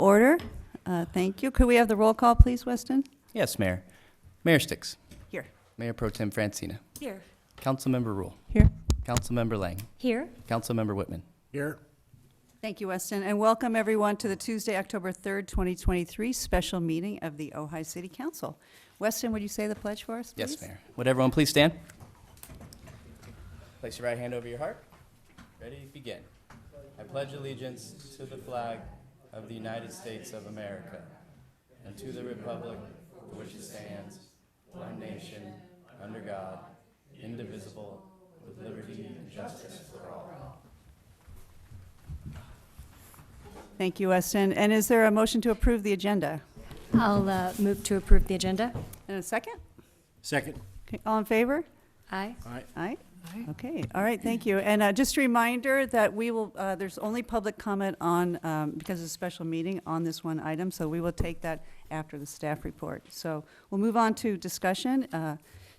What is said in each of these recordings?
Order. Thank you. Could we have the roll call, please, Weston? Yes, Mayor. Mayor Sticks. Here. Mayor Pro Tem Francina. Here. Councilmember Rule. Here. Councilmember Lang. Here. Councilmember Whitman. Here. Thank you, Weston, and welcome everyone to the Tuesday, October 3rd, 2023 special meeting of the Ojai City Council. Weston, would you say the pledge for us, please? Yes, Mayor. Would everyone please stand? Place your right hand over your heart. Ready? Begin. I pledge allegiance to the flag of the United States of America and to the republic for which it stands, one nation, under God, indivisible, with liberty and justice for all. Thank you, Weston. And is there a motion to approve the agenda? I'll move to approve the agenda. And a second? Second. Okay, all in favor? Aye. Aye. Aye. Okay, all right, thank you. And just a reminder that we will, there's only public comment on, because it's a special meeting on this one item, so we will take that after the staff report. So we'll move on to discussion.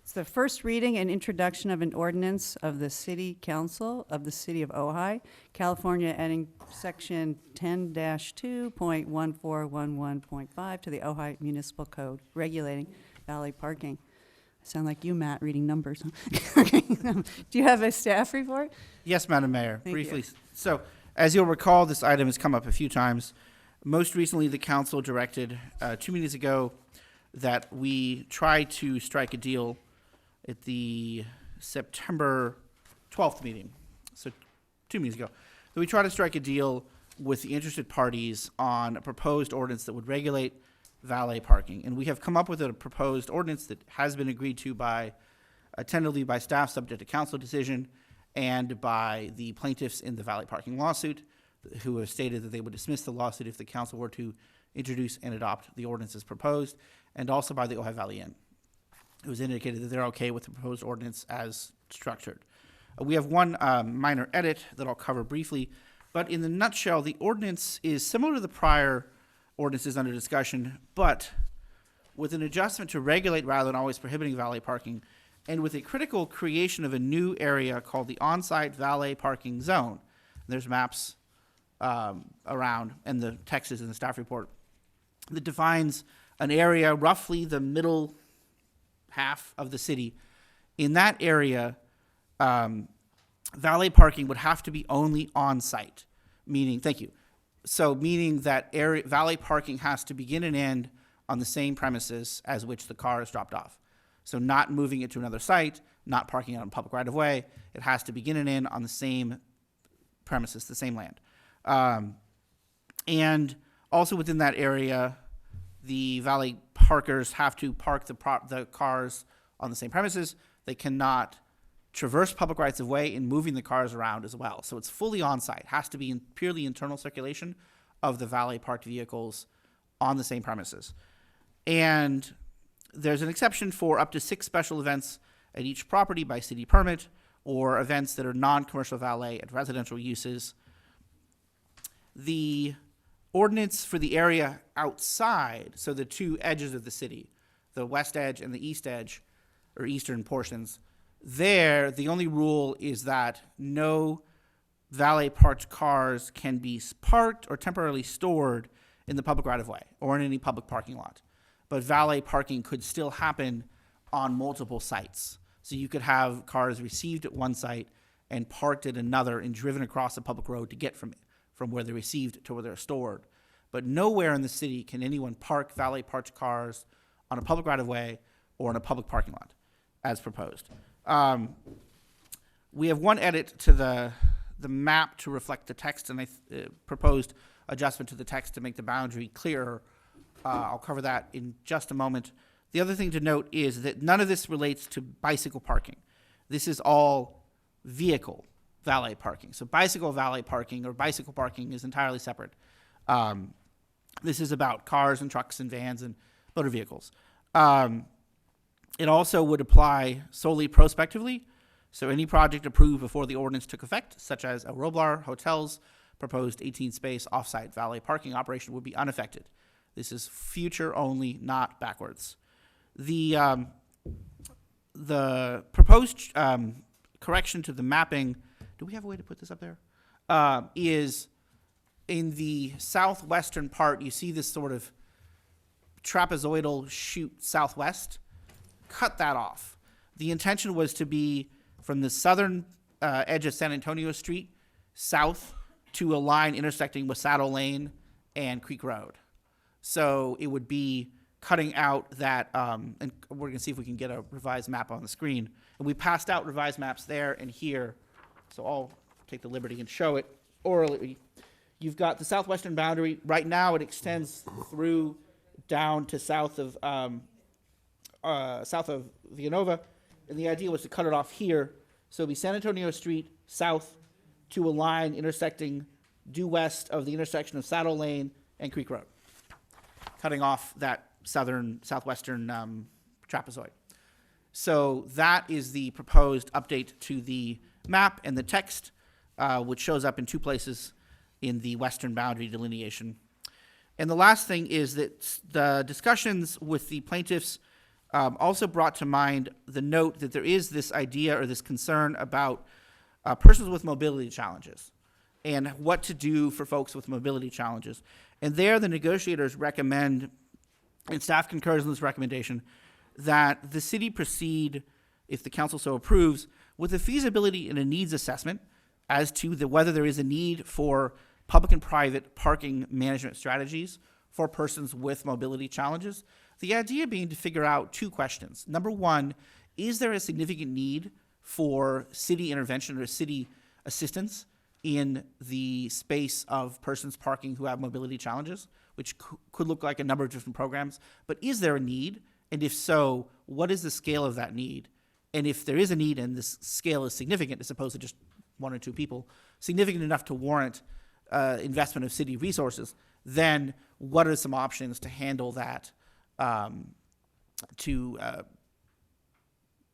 It's the first reading and introduction of an ordinance of the City Council of the City of Ojai, California, adding section 10-2.1411.5 to the Ojai Municipal Code, regulating valet parking. I sound like you, Matt, reading numbers. Okay. Do you have a staff report? Yes, Madam Mayor, Thank briefly. you. So, as you'll recall, this item has come up a few times. Most recently, the council directed 2 meetings ago that we try to strike a deal at the September 12th meeting. So 2 meetings ago. That we try to strike a deal with the interested parties on a proposed ordinance that would regulate valet parking. And we have come up with a proposed ordinance that has been agreed to by, tentatively by staff, subject to council decision, and by the plaintiffs in the valet parking lawsuit, who have stated that they would dismiss the lawsuit if the council were to introduce and adopt the ordinance as proposed, and also by the Ojai Valley Inn. It was indicated that they're okay with the proposed ordinance as structured. We have one minor edit that I'll cover briefly, but in the nutshell, the ordinance is similar to the prior ordinances under discussion, but with an adjustment to regulate rather than always prohibiting valet parking, and with a critical creation of a new area called the on-site valet parking zone. There's maps around, and the text is in the staff report, that defines an area roughly the middle half of the city. In that area, valet parking would have to be only on-site, meaning, thank you, so meaning that area, valet parking has to begin and end on the same premises as which the car is dropped off. So not moving it to another site, not parking it on public right-of-way. It has to begin and end on the same premises, the same land. And also within that area, the valet parkers have to park the cars on the same premises. They cannot traverse public rights of way in moving the cars around as well. So it's fully on-site. Has to be in purely internal circulation of the valet parked vehicles on the same premises. And there's an exception for up to 6 special events at each property by city permit, or events that are non-commercial valet at residential uses. The ordinance for the area outside, so the 2 edges of the city, the west edge and the east edge, or eastern portions, there, the only rule is that no valet parked cars can be parked or temporarily stored in the public right-of-way or in any public parking lot. But valet parking could still happen on multiple sites. So you could have cars received at one site and parked at another and driven across a public road to get from where they're received to where they're stored. But nowhere in the city can anyone park valet parked cars on a public right-of-way or in a public parking lot, as proposed. We have one edit to the map to reflect the text, and I proposed adjustment to the text to make the boundary clearer. I'll cover that in just a moment. The other thing to note is that none of this relates to bicycle parking. This is all vehicle valet parking. So bicycle valet parking or bicycle parking is entirely separate. This is about cars and trucks and vans and motor vehicles. It also would apply solely prospectively, so any project approved before the ordinance took effect, such as a Roblar Hotel's proposed 18-space off-site valet parking operation, would be unaffected. This is future only, not backwards. The proposed correction to the mapping, do we have a way to put this up there? Is in the southwestern part, you see this sort of trapezoidal chute southwest. Cut that off. The intention was to be from the southern edge of San Antonio Street south to a line intersecting with Saddle Lane and Creek Road. So it would be cutting out that, and we're going to see if we can get a revised map on the screen. And we passed out revised maps there and here, so I'll take the liberty and show it orally. You've got the southwestern boundary. Right now it extends through down to south of Villanova, and the idea was to cut it off here. So it'd be San Antonio Street south to a line intersecting due west of the intersection of Saddle Lane and Creek Road, cutting off that southwestern trapezoid. So that is the proposed update to the map and the text, which shows up in two places in the western boundary delineation. And the last thing is that the discussions with the plaintiffs also brought to mind the note that there is this idea or this concern about persons with mobility challenges and what to do for folks with mobility challenges. And there the negotiators recommend, and staff concurs in this recommendation, that the city proceed, if the council so approves, with a feasibility and a needs assessment as to whether there is a need for public and private parking management strategies for persons with mobility challenges. The idea being to figure out two questions. Number one, is there a significant need for city intervention or city assistance in the space of persons parking who have mobility challenges, which could look like a number of different programs, but is there a need? And if so, what is the scale of that need? And if there is a need and this scale is significant, as opposed to just one or two people, significant enough to warrant investment of city resources, then what are some options to handle that, to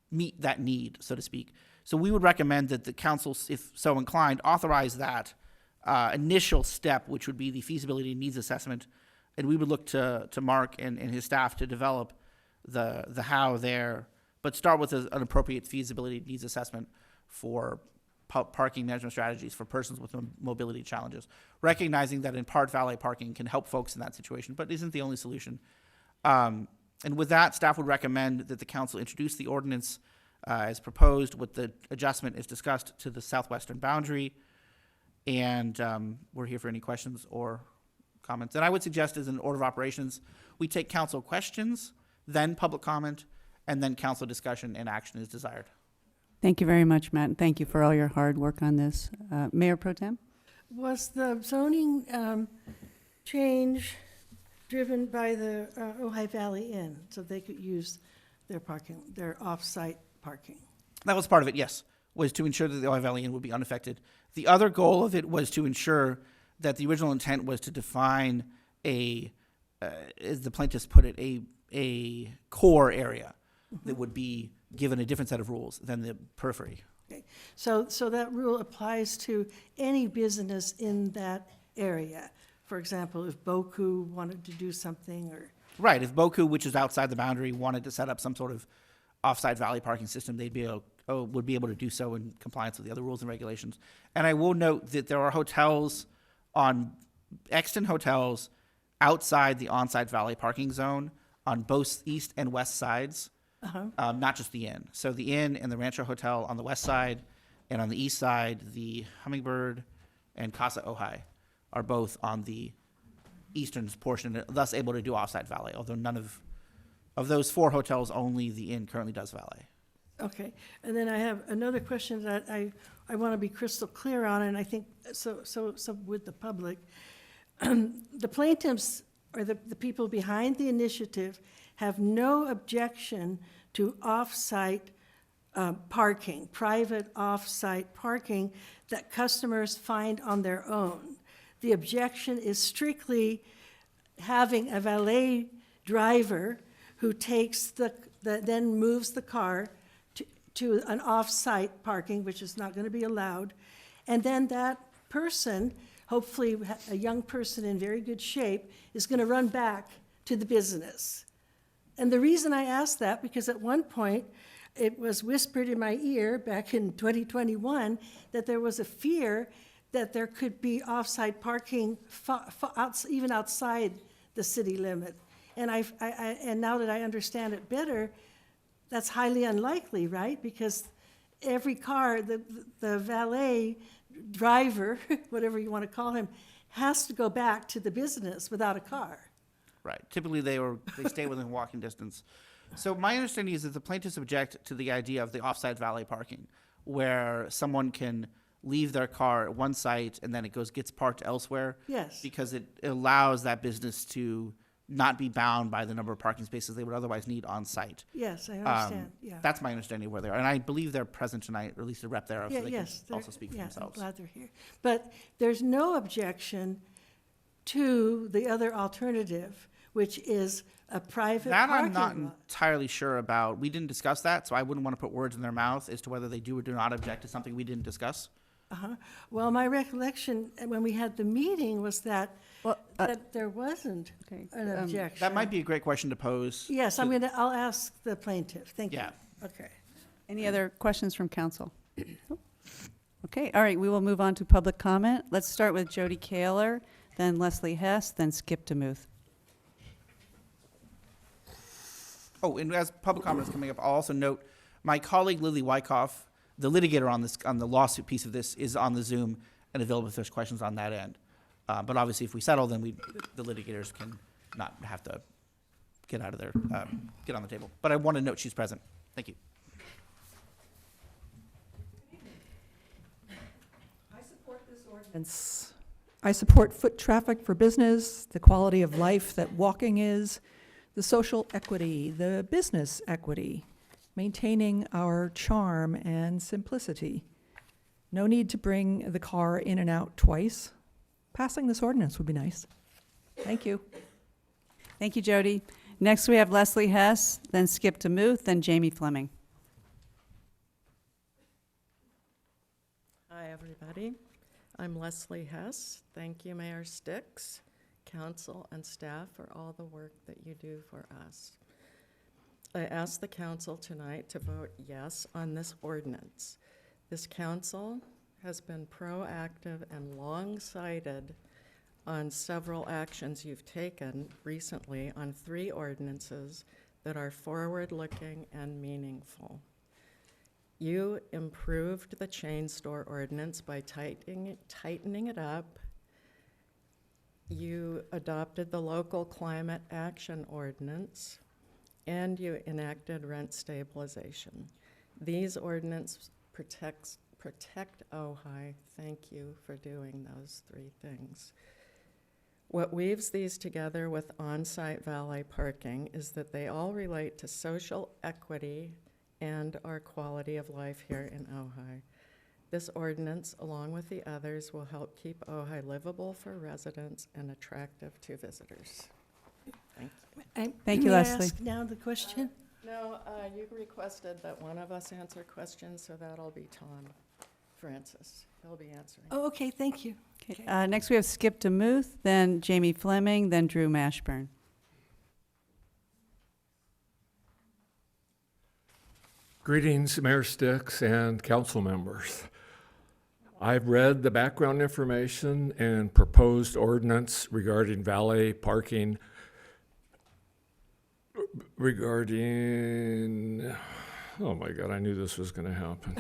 meet that need, so to speak? So we would recommend that the council, if so inclined, authorize that initial step, which would be the feasibility and needs assessment, and we would look to Mark and his staff to develop the how there, but start with an appropriate feasibility needs assessment for parking management strategies for persons with mobility challenges, recognizing that in part valet parking can help folks in that situation, but isn't the only solution. And with that, staff would recommend that the council introduce the ordinance as proposed with the adjustment as discussed to the southwestern boundary. And we're here for any questions or comments. And I would suggest as an order of operations, we take council questions, then public comment, and then council discussion and action is desired. Thank you very much, Matt, and thank you for all your hard work on this. Mayor Pro Tem? Was the zoning change driven by the Ojai Valley Inn so they could use their parking, their off-site parking? That was part of it, yes, was to ensure that the Ojai Valley Inn would be unaffected. The other goal of it was to ensure that the original intent was to define as the plaintiffs put it, a core area that would be given a different set of rules than the periphery. Okay. So that rule applies to any business in that area. For example, if Boku wanted to do something, or Right, if Boku, which is outside the boundary, wanted to set up some sort of off-site valley parking system, would be able to do so in compliance with the other rules and regulations. And I will note that there are hotels extant hotels outside the on-site valet parking zone on both east and west sides. Not just the inn. So the inn and the Rancho Hotel on the west side, and on the east side, the Hummingbird and Casa Ojai are both on the eastern portion, thus able to do off-site valet, although none of those four hotels, only the inn currently does valet. okay. And then I have another question that I want to be crystal clear on, and I think so with the public. The plaintiffs, or the people behind the initiative, have no objection to off-site parking, private off-site parking that customers find on their own. The objection is strictly having a valet driver who takes then moves the car to an off-site parking, which is not going to be allowed, and then that person, hopefully a young person in very good shape, is going to run back to the business. And the reason I ask that, because at one point, it was whispered in my ear back in 2021 that there was a fear that there could be off-site parking even outside the city limit. And and now that I understand it better, that's highly unlikely, right? Because every car, the valet driver, whatever you want to call him, has to go back to the business without a car. Right. Typically, they stay within walking distance. So my understanding is that the plaintiffs object to the idea of the off-site valet parking, where someone can leave their car at one site and then it gets parked elsewhere. Yes. Because it allows that business to not be bound by the number of parking spaces they would otherwise need on site. Yes, I understand, yeah. That's my understanding of where they are. And I believe they're present tonight, or at least a rep there, so Yeah, they yes, can also speak for I'm themselves. glad they're here. But there's no objection to the other alternative, which is a private That I'm parking not lot. entirely sure about. We didn't discuss that, so I wouldn't want to put words in their mouth as to whether they do or do not object to something we didn't discuss. Well, my recollection when we had the meeting was that, Well, that there wasn't okay, an objection. That might be a great question to pose. Yes, I'll ask the plaintiff. Thank you. Yeah. Okay. Any other questions from council? Okay, all right, we will move on to public comment. Let's start with Jody Kaler, then Leslie Hess, then Skip DeMuth. Oh, and as public comment is coming up, I'll also note my colleague Lily Wyckoff, the litigator on the lawsuit piece of this, is on the Zoom and available if there's questions on that end. But obviously, if we settle, then the litigators can not have to get out of there, get on the table. But I want to note she's present. Thank you. I support foot traffic for business, the quality of life that walking is, the social equity, the business equity, maintaining our charm and simplicity. No need to bring the car in and out twice. Passing this ordinance would be nice. Thank you. Thank you, Jody. Next, we have Leslie Hess, then Skip DeMuth, then Jamie Fleming. Hi, everybody. I'm Leslie Hess. Thank you, Mayor Sticks, council, and staff for all the work that you do for us. I ask the council tonight to vote yes on this ordinance. This council has been proactive and long-sighted on several actions you've taken recently on 3 ordinances that are forward-looking and meaningful. You improved the chain store ordinance by tightening it up. You adopted the local climate action ordinance, and you enacted rent stabilization. These ordinances protect Ojai. Thank you for doing those 3 things. What weaves these together with on-site valet parking is that they all relate to social equity and our quality of life here in Ojai. This ordinance, along with the others, will help keep Ojai livable for residents and attractive to visitors. Thank you. Thank you, May I Leslie. ask now the question? No, you requested that one of us answer questions, so that'll be Tom Francis. He'll be answering. Oh, okay, thank you. Okay, next, we have Skip DeMuth, then Jamie Fleming, then Drew Mashburn. Greetings, Mayor Sticks and council members. I've read the background information and proposed ordinance regarding valet parking regarding, oh my God, I knew this was going to happen.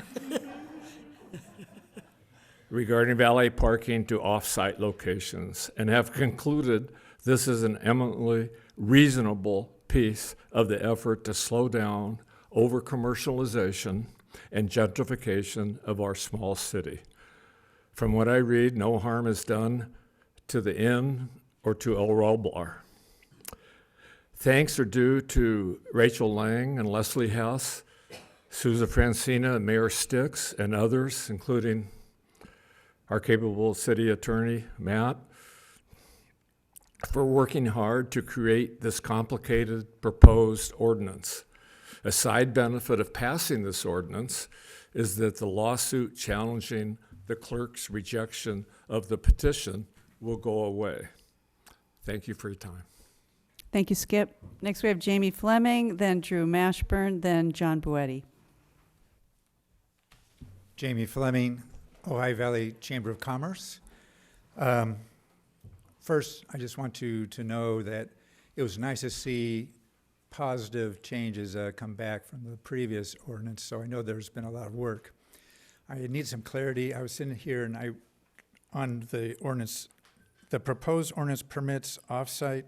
Regarding valet parking to off-site locations, and have concluded this is an eminently reasonable piece of the effort to slow down over-commercialization and gentrification of our small city. From what I read, no harm is done to the inn or to El Roblar. Thanks are due to Rachel Lang and Leslie Hess, Sousa Francina and Mayor Sticks, and others, including our capable city attorney, Matt, for working hard to create this complicated proposed ordinance. A side benefit of passing this ordinance is that the lawsuit challenging the clerk's rejection of the petition will go away. Thank you for your time. Thank you, Skip. Next, we have Jamie Fleming, then Drew Mashburn, then John Boetti. Jamie Fleming, Ojai Valley Chamber of Commerce. First, I just want to know that it was nice to see positive changes come back from the previous ordinance, so I know there's been a lot of work. I need some clarity. I was sitting here and on the ordinance, the proposed ordinance permits off-site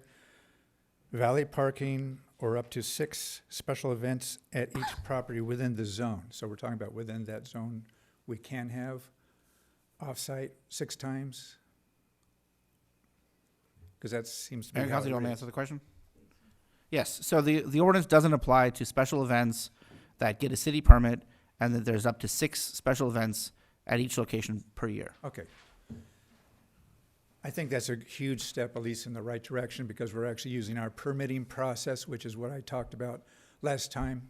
valet parking or up to 6 special events at each property within the zone. So we're talking about within that zone, we can have off-site 6 times? Because that seems to be Mayor how Council, you it want me to reads. answer the question? Yes, so the ordinance doesn't apply to special events that get a city permit, and that there's up to 6 special events at each location per year. Okay. I think that's a huge step, at least in the right direction, because we're actually using our permitting process, which is what I talked about last time.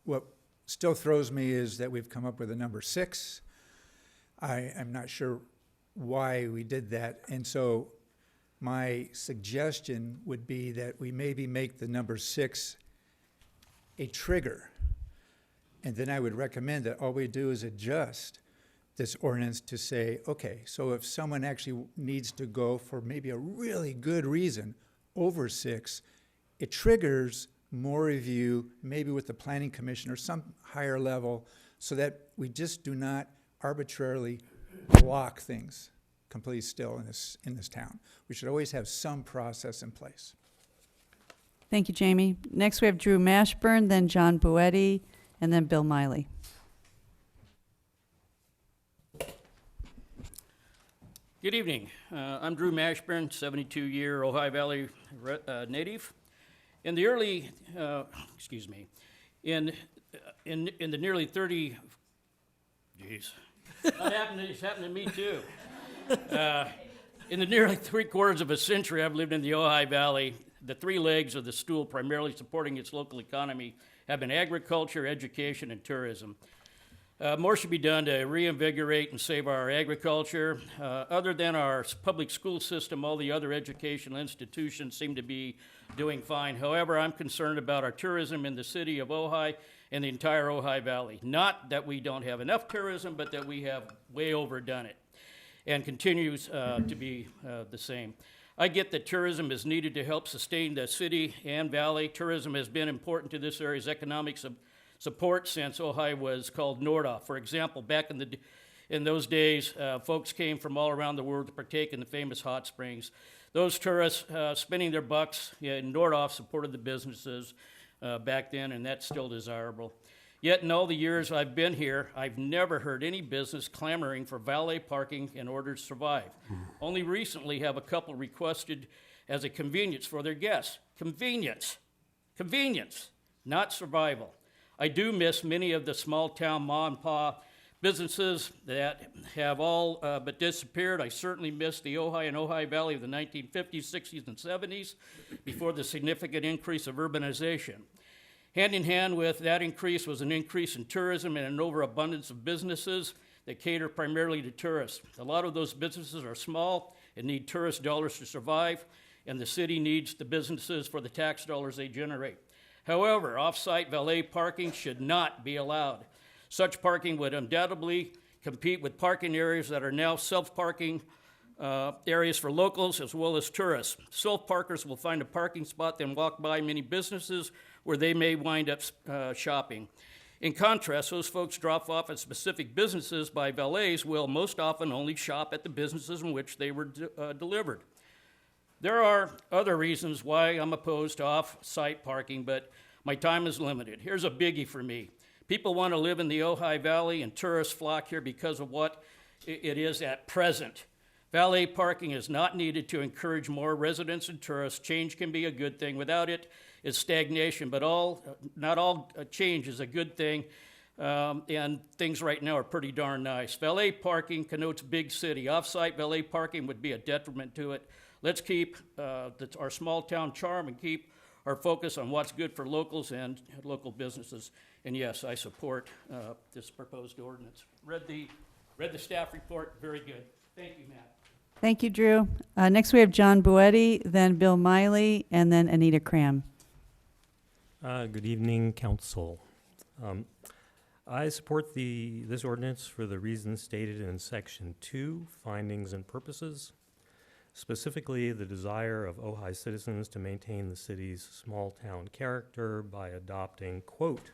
What still throws me is that we've come up with a number 6. I am not sure why we did that, and so my suggestion would be that we maybe make the number 6 a trigger. And then I would recommend that all we do is adjust this ordinance to say, okay, so if someone actually needs to go for maybe a really good reason over 6, it triggers more review, maybe with the planning commission or some higher level, so that we just do not arbitrarily block things completely still in this town. We should always have some process in place. Thank you, Jamie. Next, we have Drew Mashburn, then John Boetti, and then Bill Miley. Good evening. I'm Drew Mashburn, 72-year Ojai Valley native. In the early, in the nearly 30, it's happened to me too. In the nearly 3/4 of a century I've lived in the Ojai Valley, the 3 legs of the stool primarily supporting its local economy have been agriculture, education, and tourism. More should be done to reinvigorate and save our agriculture. Other than our public school system, all the other educational institutions seem to be doing fine. However, I'm concerned about our tourism in the city of Ojai and the entire Ojai Valley. Not that we don't have enough tourism, but that we have way overdone it and continues to be the same. I get that tourism is needed to help sustain the city and valley. Tourism has been important to this area's economic support since Ojai was called Nordoff. For example, back in those days, folks came from all around the world to partake in the famous hot springs. Those tourists spending their bucks in Nordoff supported the businesses back then, and that's still desirable. Yet in all the years I've been here, I've never heard any business clamoring for valet parking in order to survive. Only recently have a couple requested as a convenience for their guests. Convenience, not survival. I do miss many of the small town mom and pop businesses that have all but disappeared. I certainly miss the Ojai and Ojai Valley of the 1950s, 60s, and 70s before the significant increase of urbanization. Hand in hand with that increase was an increase in tourism and an overabundance of businesses that cater primarily to tourists. A lot of those businesses are small and need tourist dollars to survive, and the city needs the businesses for the tax dollars they generate. However, off-site valet parking should not be allowed. Such parking would undoubtedly compete with parking areas that are now self-parking areas for locals as well as tourists. Self-parkers will find a parking spot, then walk by many businesses where they may wind up shopping. In contrast, those folks drop off at specific businesses by valets will most often only shop at the businesses in which they were delivered. There are other reasons why I'm opposed to off-site parking, but my time is limited. Here's a biggie for me. People want to live in the Ojai Valley, and tourists flock here because of what it is at present. Valet parking is not needed to encourage more residents and tourists. Change can be a good thing. Without it, it's stagnation, but not all change is a good thing, and things right now are pretty darn nice. Valet parking connotes big city. Off-site valet parking would be a detriment to it. Let's keep our small town charm and keep our focus on what's good for locals and local businesses. And yes, I support this proposed ordinance. Read the staff report, very good. Thank you, Matt. Thank you, Drew. Next, we have John Boetti, then Bill Miley, and then Anita Cram. Good evening, Council. I support this ordinance for the reasons stated in Section 2, Findings and Purposes, specifically the desire of Ojai citizens to maintain the city's small-town character by adopting, quote,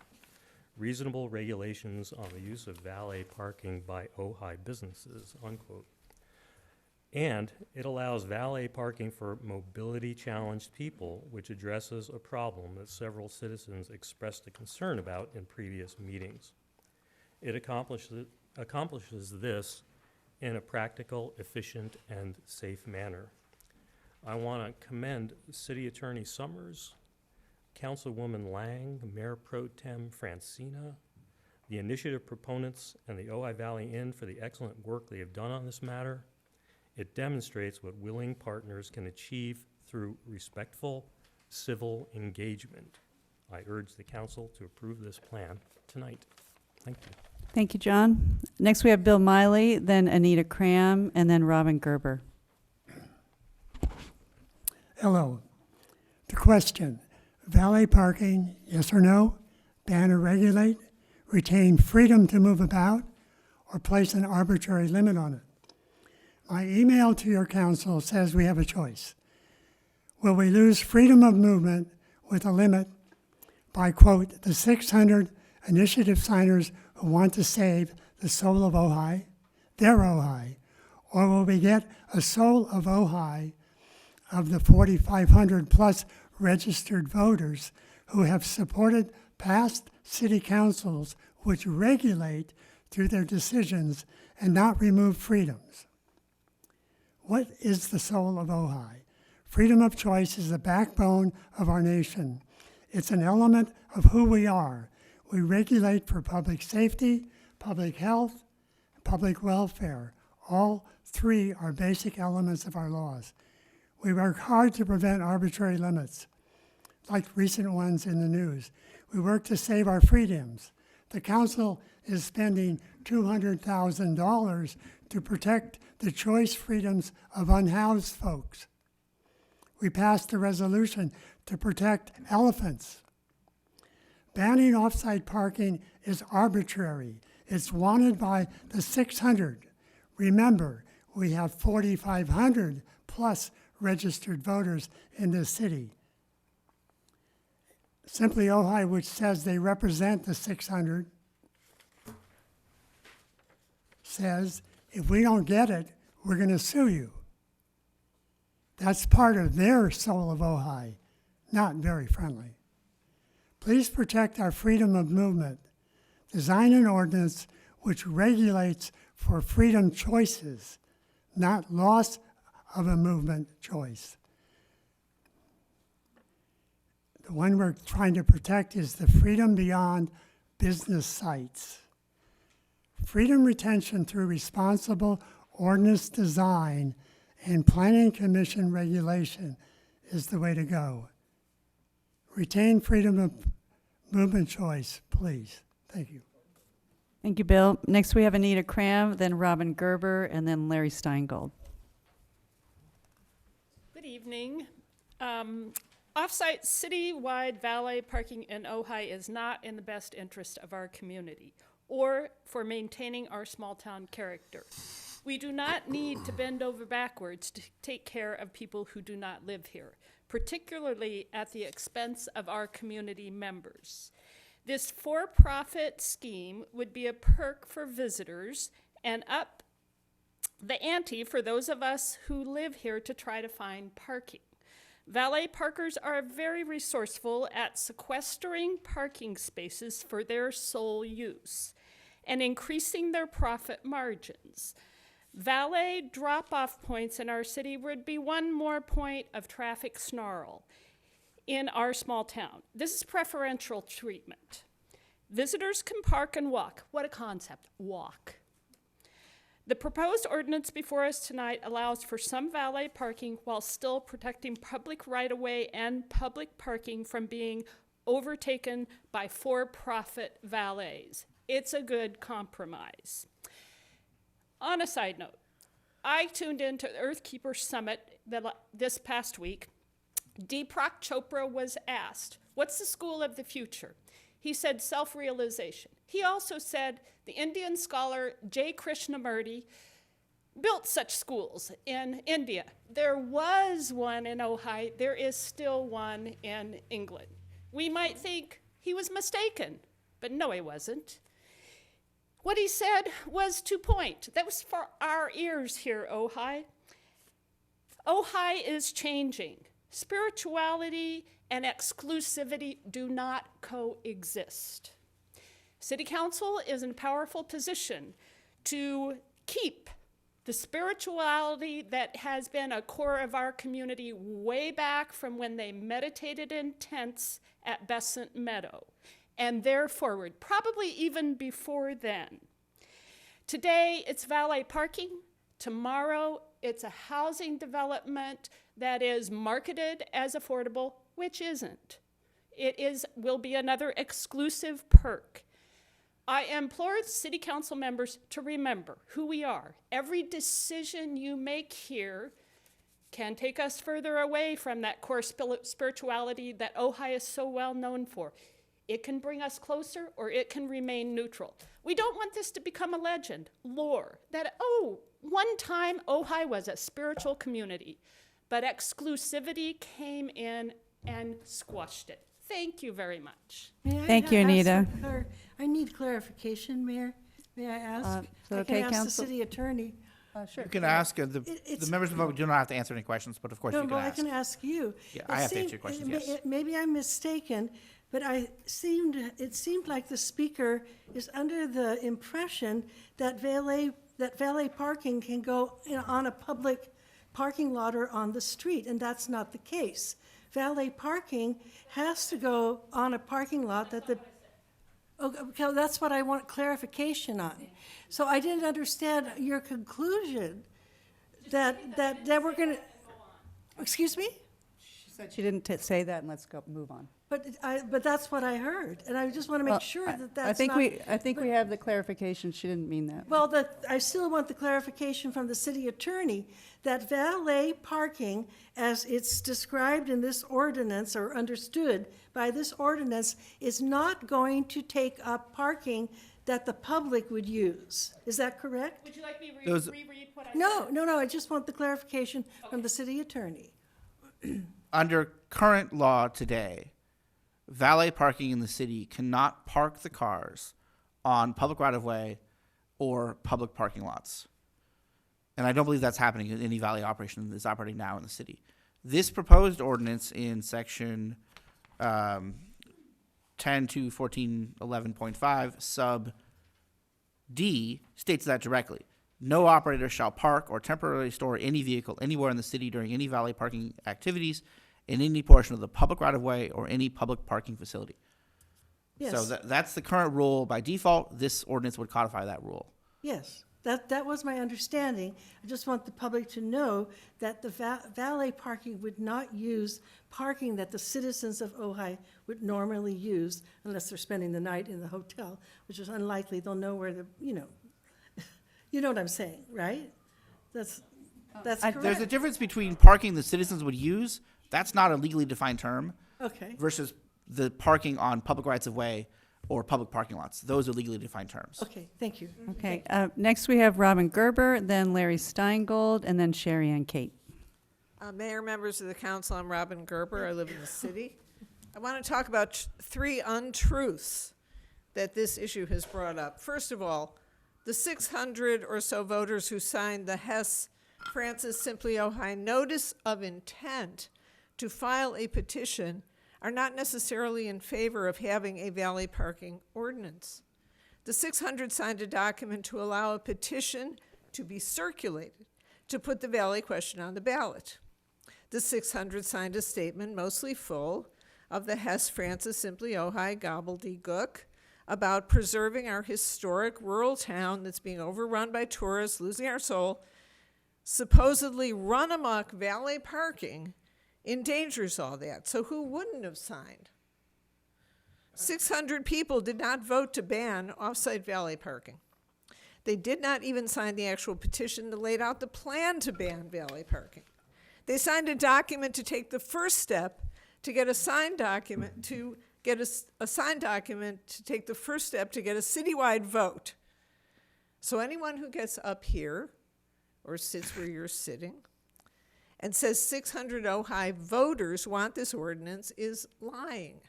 reasonable regulations on the use of valet parking by Ojai businesses, unquote. And it allows valet parking for mobility-challenged people, which addresses a problem that several citizens expressed a concern about in previous meetings. It accomplishes this in a practical, efficient, and safe manner. I want to commend City Attorney Summers, Councilwoman Lang, Mayor Pro Tem Francina, the initiative proponents, and the Ojai Valley Inn for the excellent work they have done on this matter. It demonstrates what willing partners can achieve through respectful, civil engagement. I urge the council to approve this plan tonight. Thank you. Thank you, John. Next, we have Bill Miley, then Anita Cram, and then Robin Gerber. Hello. The question, valet parking, yes or no? Ban or regulate? Retain freedom to move about? Or place an arbitrary limit on it? My email to your council says we have a choice. Will we lose freedom of movement with a limit by, quote, the 600 initiative signers who want to save the soul of Ojai, their Ojai? Or will we get a soul of Ojai of the 4,500 plus registered voters who have supported past city councils which regulate through their decisions and not remove freedoms? What is the soul of Ojai? Freedom of choice is the backbone of our nation. It's an element of who we are. We regulate for public safety, public health, public welfare. All three are basic elements of our laws. We work hard to prevent arbitrary limits, like recent ones in the news. We work to save our freedoms. The council is spending $200,000 to protect the choice freedoms of unhoused folks. We passed a resolution to protect elephants. Banning off-site parking is arbitrary. It's wanted by the 600. Remember, we have 4,500 plus registered voters in this city. Simply Ojai, which says they represent the 600, says, if we don't get it, we're going to sue you. That's part of their soul of Ojai, not very friendly. Please protect our freedom of movement. Design an ordinance which regulates for freedom choices, not loss of a movement choice. The one we're trying to protect is the freedom beyond business sites. Freedom retention through responsible ordinance design and planning commission regulation is the way to go. Retain freedom of movement choice, please. Thank you. Thank you, Bill. Next, we have Anita Cram, then Robin Gerber, and then Larry Steingold. Good evening. Off-site city-wide valet parking in Ojai is not in the best interest of our community or for maintaining our small-town character. We do not need to bend over backwards to take care of people who do not live here, particularly at the expense of our community members. This for-profit scheme would be a perk for visitors and up the ante for those of us who live here to try to find parking. Valet parkers are very resourceful at sequestering parking spaces for their sole use and increasing their profit margins. Valet drop-off points in our city would be one more point of traffic snarl in our small town. This is preferential treatment. Visitors can park and walk. What a concept, walk. The proposed ordinance before us tonight allows for some valet parking while still protecting public right-of-way and public parking from being overtaken by for-profit valets. It's a good compromise. On a side note, I tuned into the Earthkeeper Summit this past week. Deepak Chopra was asked, what's the school of the future? He said self-realization. He also said the Indian scholar J. Krishnamurti built such schools in India. There was one in Ojai. There is still one in England. We might think he was mistaken, but no, he wasn't. What he said was to point. That was for our ears here, Ojai. Ojai is changing. Spirituality and exclusivity do not coexist. City Council is in a powerful position to keep the spirituality that has been a core of our community way back from when they meditated in tents at Besant Meadow, and there forward, probably even before then. Today, it's valet parking. Tomorrow, it's a housing development that is marketed as affordable, which isn't. Will be another exclusive perk. I implore city council members to remember who we are. Every decision you make here can take us further away from that core spirituality that Ojai is so well known for. It can bring us closer, or it can remain neutral. We don't want this to become a legend, lore, that, oh, one time Ojai was a spiritual community, but exclusivity came in and squashed it. Thank you very much. Thank you, Anita. I need clarification, Mayor. May I ask? Is that I can okay, ask the Council? city attorney. Sure. You can ask, the It's- members of the public do not have to answer any questions, but of course No, you can well, I ask. can ask you. Yeah, It I have to answer seemed- your questions, it- yes. Maybe I'm mistaken, but it seemed like the speaker is under the impression that valet parking can go on a public parking lot or on the street, and that's not the case. Valet parking has to go on a parking lot that the, okay, that's what I want clarification on. So I didn't understand your conclusion that we're gonna, excuse me? She said she didn't say that, and let's move on. But that's what I heard, and I just want to Well, make sure that that's I think not. I think we have the clarification. She didn't mean that. Well, I still want the clarification from the city attorney that valet parking, as it's described in this ordinance or understood by this ordinance, is not going to take up parking that the public would use. Is that correct? Would you like me Those- to reread what I said? No, I just want the clarification from the city attorney. Under current law today, valet parking in the city cannot park the cars on public right-of-way or public parking lots. And I don't believe that's happening in any valet operation that's operating now in the city. This proposed ordinance in section 10 to 1411.5 sub D states that directly. No operator shall park or temporarily store any vehicle anywhere in the city during any valet parking activities in any portion of the public right-of-way or any public parking facility. So Yes, that's the current rule by default. This ordinance would codify that rule. yes, that was my understanding. I just want the public to know that the valet parking would not use parking that the citizens of Ojai would normally use unless they're spending the night in the hotel, which is unlikely. They'll know where you know what I'm saying, right? That's correct. There's a difference between parking the citizens would use, that's not a legally defined term, Okay, versus the parking on public rights of way or public parking lots. Those are legally defined terms. okay, thank you. Okay. Next, we have Robin Gerber, then Larry Steingold, and then Sherry Ann Kate. Mayor, members of the council, I'm Robin Gerber. I live in the city. I want to talk about three untruths that this issue has brought up. First of all, the 600 or so voters who signed the Hess Francis Simply Ojai Notice of Intent to file a petition are not necessarily in favor of having a valet parking ordinance. The 600 signed a document to allow a petition to be circulated to put the valet question on the ballot. The 600 signed a statement, mostly full, of the Hess Francis Simply Ojai gobbledygook about preserving our historic rural town that's being overrun by tourists, losing our soul. Supposedly run amok valet parking endangers all that. So who wouldn't have signed? 600 people did not vote to ban off-site valet parking. They did not even sign the actual petition that laid out the plan to ban valet parking. They signed a document to take the first step to get a signed document to get a signed document to take the first step to get a citywide vote. So anyone who gets up here or sits where you're sitting and says 600 Ojai voters want this ordinance is lying.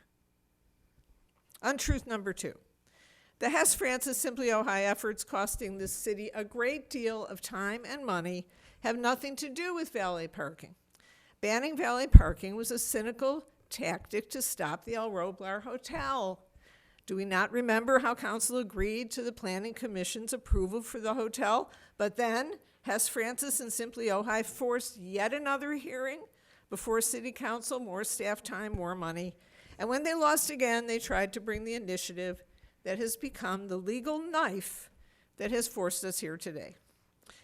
Untruth number 2. The Hess Francis Simply Ojai efforts costing this city a great deal of time and money have nothing to do with valet parking. Banning valet parking was a cynical tactic to stop the El Roblar Hotel. Do we not remember how council agreed to the Planning Commission's approval for the hotel, but then Hess Francis and Simply Ojai forced yet another hearing before city council, more staff time, more money. And when they lost again, they tried to bring the initiative that has become the legal knife that has forced us here today.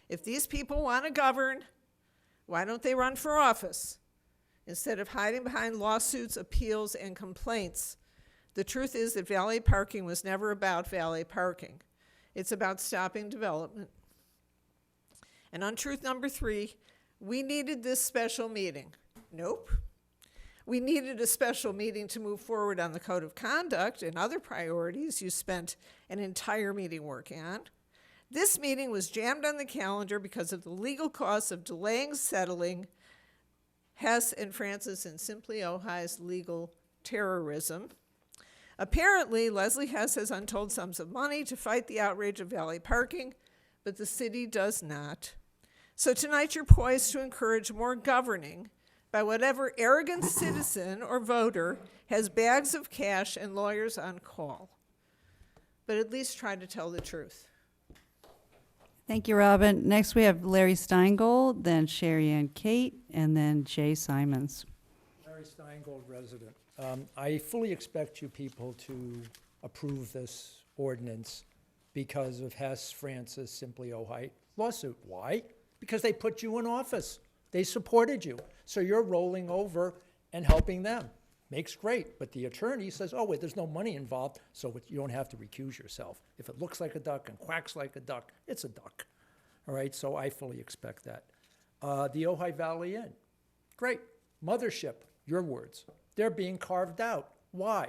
If these people want to govern, why don't they run for office instead of hiding behind lawsuits, appeals, and complaints? The truth is that valet parking was never about valet parking. It's about stopping development. And untruth number 3, we needed this special meeting. Nope. We needed a special meeting to move forward on the code of conduct and other priorities you spent an entire meeting working on. This meeting was jammed on the calendar because of the legal costs of delaying settling Hess and Francis and Simply Ojai's legal terrorism. Apparently, Leslie Hess has untold sums of money to fight the outrage of valet parking, but the city does not. So tonight you're poised to encourage more governing by whatever arrogant citizen or voter has bags of cash and lawyers on call. But at least try to tell the truth. Thank you, Robin. Next, we have Larry Steingold, then Sherry Ann Kate, and then Jay Simons. Larry Steingold, resident. I fully expect you people to approve this ordinance because of Hess Francis Simply Ojai lawsuit. Why? Because they put you in office. They supported you. So you're rolling over and helping them. Makes great. But the attorney says, oh, wait, there's no money involved, so you don't have to recuse yourself. If it looks like a duck and quacks like a duck, it's a duck. All right, so I fully expect that. The Ojai Valley Inn, great. Mothership, your words. They're being carved out. Why?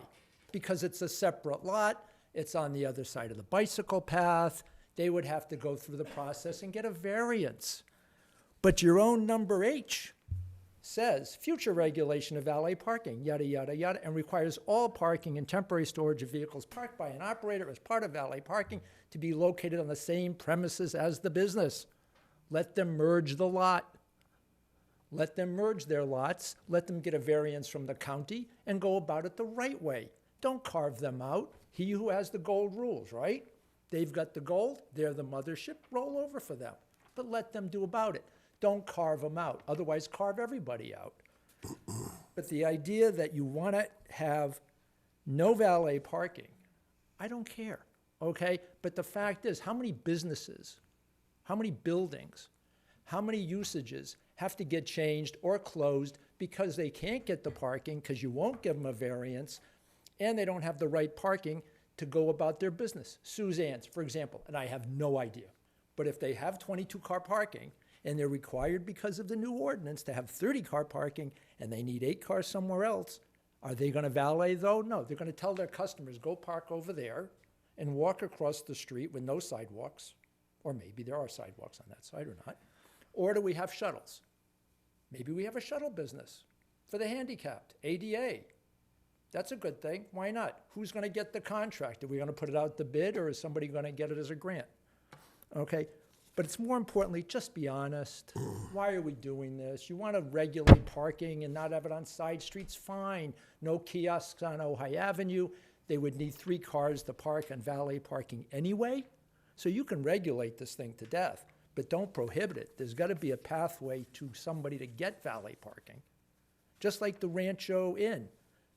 Because it's a separate lot. It's on the other side of the bicycle path. They would have to go through the process and get a variance. But your own number H says future regulation of valet parking, yada, yada, yada, and requires all parking and temporary storage of vehicles parked by an operator as part of valet parking to be located on the same premises as the business. Let them merge the lot. Let them merge their lots. Let them get a variance from the county and go about it the right way. Don't carve them out. He who has the gold rules, right? They've got the gold. They're the mothership. Roll over for them. But let them do about it. Don't carve them out. Otherwise, carve everybody out. But the idea that you want to have no valet parking, I don't care, okay? But the fact is, how many businesses, how many buildings, how many usages have to get changed or closed because they can't get the parking because you won't give them a variance and they don't have the right parking to go about their business? Suzanne's, for example, and I have no idea, but if they have 22-car parking, and they're required because of the new ordinance to have 30-car parking, and they need 8 cars somewhere else. Are they going to valet, though? No, they're going to tell their customers, go park over there and walk across the street with no sidewalks, or maybe there are sidewalks on that side or not. Or do we have shuttles? Maybe we have a shuttle business for the handicapped, ADA. That's a good thing. Why not? Who's going to get the contract? Are we going to put it out to bid, or is somebody going to get it as a grant? Okay. But it's more importantly, just be honest. Why are we doing this? You want to regulate parking and not have it on side streets? Fine. No kiosks on Ojai Avenue. They would need 3 cars to park on valet parking anyway. So you can regulate this thing to death, but don't prohibit it. There's got to be a pathway to somebody to get valet parking. Just like the Rancho Inn.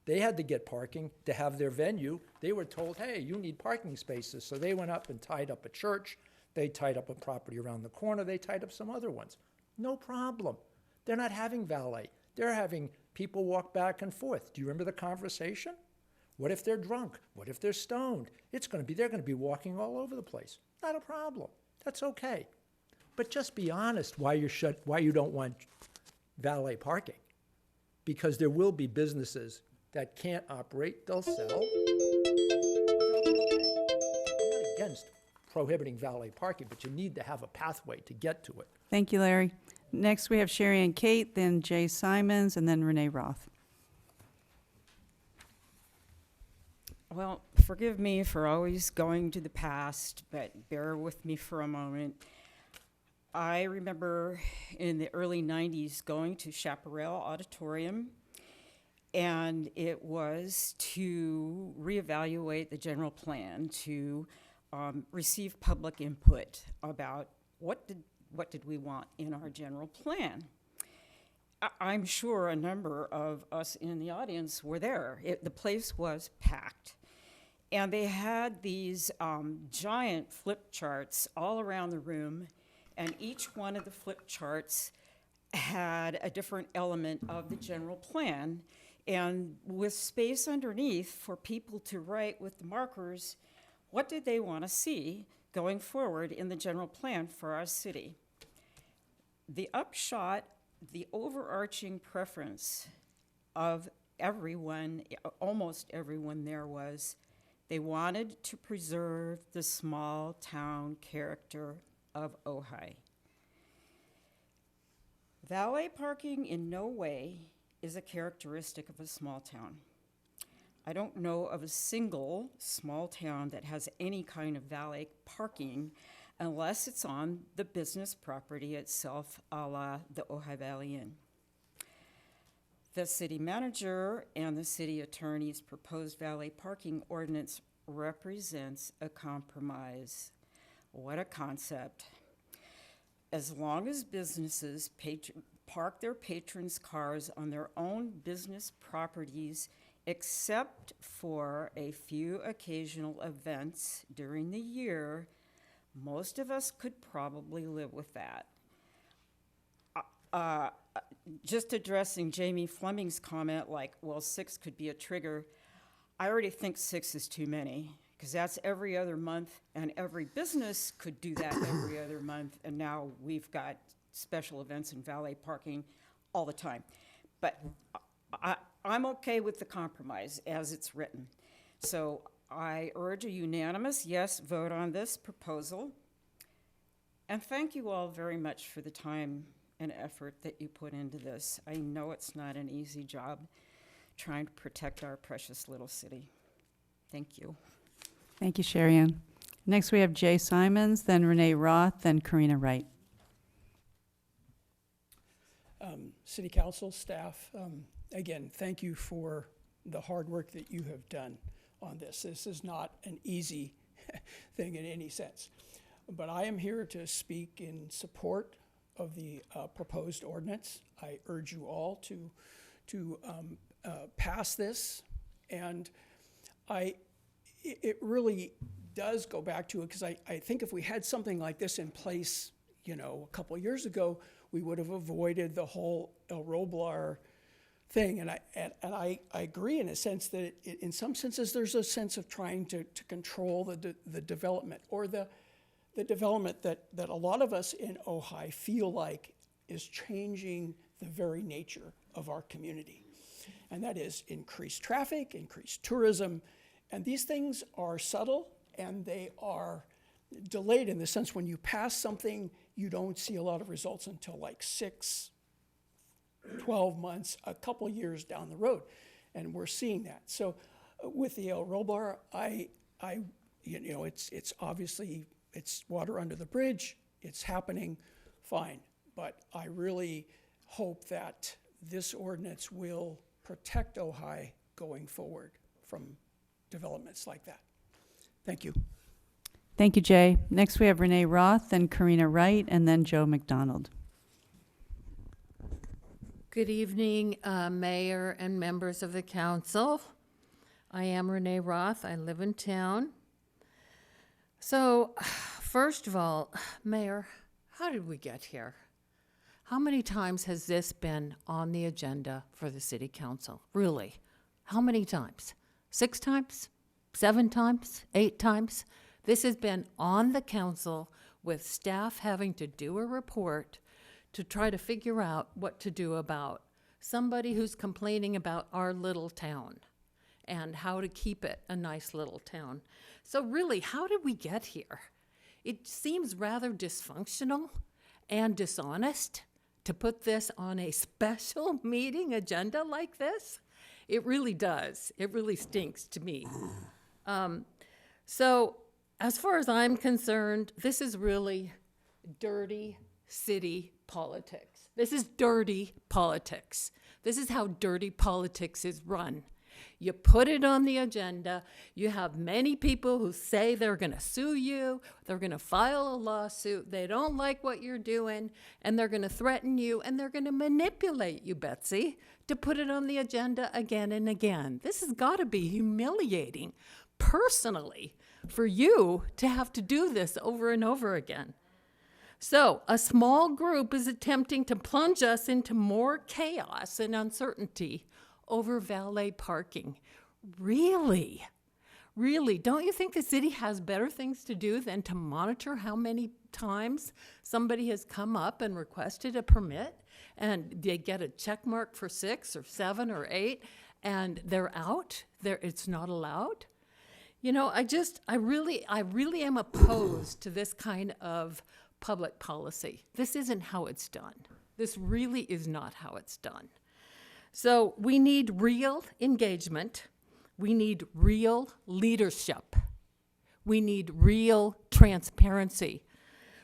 They had to get parking to have their venue. They were told, hey, you need parking spaces. So they went up and tied up a church. They tied up a property around the corner. They tied up some other ones. No problem. They're not having valet. They're having people walk back and forth. Do you remember the conversation? What if they're drunk? What if they're stoned? They're going to be walking all over the place. Not a problem. That's okay. But just be honest why you don't want valet parking. Because there will be businesses that can't operate, they'll sell. I'm not against prohibiting valet parking, but you need to have a pathway to get to it. Thank you, Larry. Next, we have Sherry and Kate, then Jay Simons, and then Renee Roth. Well, forgive me for always going to the past, but bear with me for a moment. I remember in the early 90s going to Chaparral Auditorium, and it was to reevaluate the general plan, to receive public input about what did we want in our general plan. I'm sure a number of us in the audience were there. The place was packed. And they had these giant flip charts all around the room, and each one of the flip charts had a different element of the general plan, and with space underneath for people to write with the markers what did they want to see going forward in the general plan for our city. The upshot, the overarching preference of everyone, almost everyone there, was they wanted to preserve the small town character of Ojai. Valet parking in no way is a characteristic of a small town. I don't know of a single small town that has any kind of valet parking unless it's on the business property itself, a la the Ojai Valley Inn. The city manager and the city attorney's proposed valet parking ordinance represents a compromise. What a concept. As long as businesses park their patrons' cars on their own business properties, except for a few occasional events during the year, most of us could probably live with that. Just addressing Jamie Fleming's comment, like, well, 6 could be a trigger. I already think 6 is too many, because that's every other month, and every business could do that every other month, and now we've got special events and valet parking all the time. But I'm okay with the compromise as it's written. So I urge a unanimous yes vote on this proposal. And thank you all very much for the time and effort that you put into this. I know it's not an easy job trying to protect our precious little city. Thank you. Thank you, Sherry Ann. Next, we have Jay Simons, then Renee Roth, then Karina Wright. City Council staff, again, thank you for the hard work that you have done on this. This is not an easy thing in any sense. But I am here to speak in support of the proposed ordinance. I urge you all to pass this. And it really does go back to it, because I think if we had something like this in place, a couple of years ago, we would have avoided the whole El Roblar thing. And I agree in a sense that in some senses there's a sense of trying to control the development, or the development that a lot of us in Ojai feel like is changing the very nature of our community. And that is increased traffic, increased tourism. And these things are subtle, and they are delayed in the sense when you pass something, you don't see a lot of results until like 6, 12 months, a couple years down the road. And we're seeing that. So with the El Roblar, it's obviously, it's water under the bridge. It's happening, fine. But I really hope that this ordinance will protect Ojai going forward from developments like that. Thank you. Thank you, Jay. Next, we have Renee Roth, then Karina Wright, and then Joe McDonald. Good evening, Mayor and members of the council. I am Renee Roth. I live in town. So, first of all, Mayor, how did we get here? How many times has this been on the agenda for the city council? Really? How many times? 6 times? 7 times? 8 times? This has been on the council with staff having to do a report to try to figure out what to do about somebody who's complaining about our little town and how to keep it a nice little town. So really, how did we get here? It seems rather dysfunctional and dishonest to put this on a special meeting agenda like this. It really does. It really stinks to me. So as far as I'm concerned, this is really dirty city politics. This is dirty politics. This is how dirty politics is run. You put it on the agenda. You have many people who say they're going to sue you. They're going to file a lawsuit. They don't like what you're doing, and they're going to threaten you, and they're going to manipulate you, Betsy, to put it on the agenda again and again. This has got to be humiliating, personally, for you to have to do this over and over again. So a small group is attempting to plunge us into more chaos and uncertainty over valet parking. Really? Really? Don't you think the city has better things to do than to monitor how many times somebody has come up and requested a permit and they get a check mark for 6 or 7 or 8 and they're out? It's not allowed? You know, I really am opposed to this kind of public policy. This isn't how it's done. This really is not how it's done. So we need real engagement. We need real leadership. We need real transparency.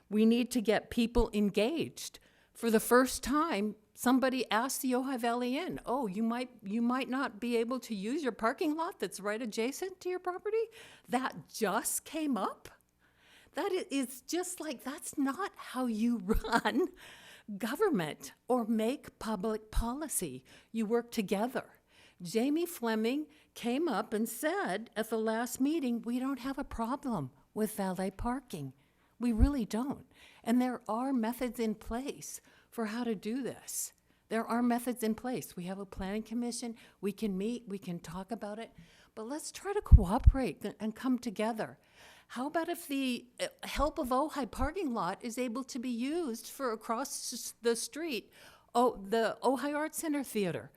We need to get people engaged. For the first time, somebody asked the Ojai Valley Inn, oh, you might not be able to use your parking lot that's right adjacent to your property? That just came up? That is just like, that's not how you run government or make public policy. You work together. Jamie Fleming came up and said at the last meeting, we don't have a problem with valet parking. We really don't. And there are methods in place for how to do this. There are methods in place. We have a planning commission. We can meet. We can talk about it. But let's try to cooperate and come together. How about if the help of Ojai parking lot is able to be used for across the street, the Ojai Art Center Theater?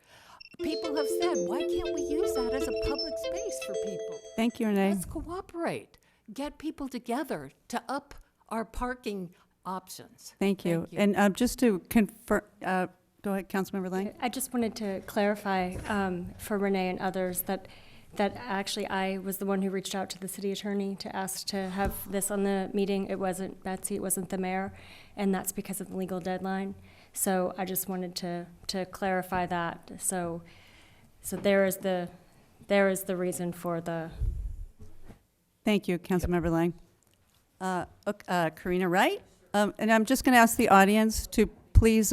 People have said, why can't we use that as a public space for people? Thank you, Renee. Let's cooperate. Get people together to up our parking options. Thank you. And just to confirm, go ahead, Councilmember Lang. I just wanted to clarify for Renee and others that actually I was the one who reached out to the city attorney to ask to have this on the meeting. It wasn't Betsy, it wasn't the mayor, and that's because of the legal deadline. So I just wanted to clarify that. So there is the reason for the. Thank you, Councilmember Lang. Karina Wright, and I'm just going to ask the audience to please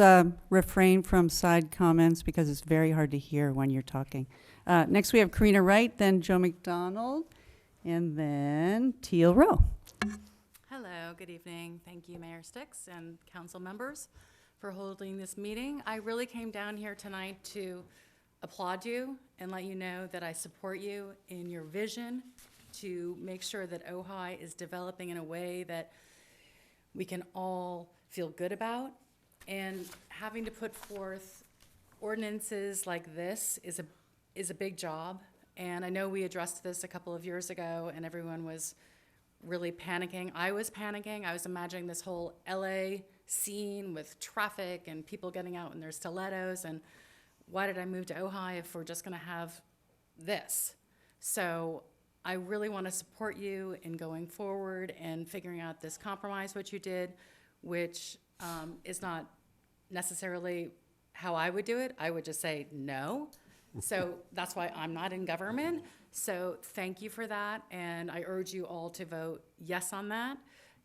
refrain from side comments because it's very hard to hear when you're talking. Next we have Karina Wright, then Joe McDonald, and then Teal Rowe. Hello, good evening. Thank you, Mayor Sticks and council members for holding this meeting. I really came down here tonight to applaud you and let you know that I support you in your vision to make sure that Ojai is developing in a way that we can all feel good about. And having to put forth ordinances like this is a big job. And I know we addressed this a couple of years ago and everyone was really panicking. I was panicking. I was imagining this whole LA scene with traffic and people getting out in their stilettos. And why did I move to Ojai if we're just gonna have this? So I really wanna support you in going forward and figuring out this compromise, what you did, which is not necessarily how I would do it. I would just say no. So that's why I'm not in government. So thank you for that. And I urge you all to vote yes on that.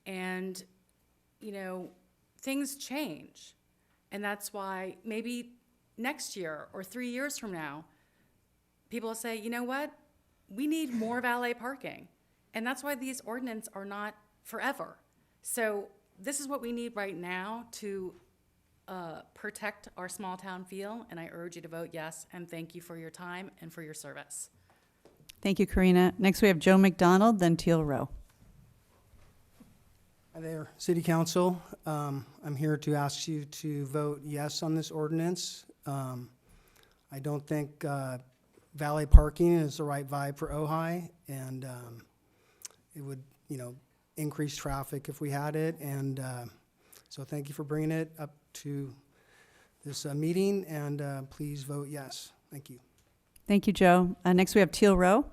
And, you know, things change. And that's why maybe next year or 3 years from now, people will say, you know what? We need more valet parking. And that's why these ordinances are not forever. So this is what we need right now to protect our small town feel, and I urge you to vote yes, and thank you for your time and for your service. Thank you, Karina. Next we have Joe McDonald, then Teal Rowe. Hi there, City Council. I'm here to ask you to vote yes on this ordinance. I don't think valet parking is the right vibe for Ojai, and it would, increase traffic if we had it. And so thank you for bringing it up to this meeting, and please vote yes. Thank you. Thank you, Joe. Next, we have Teal Rowe.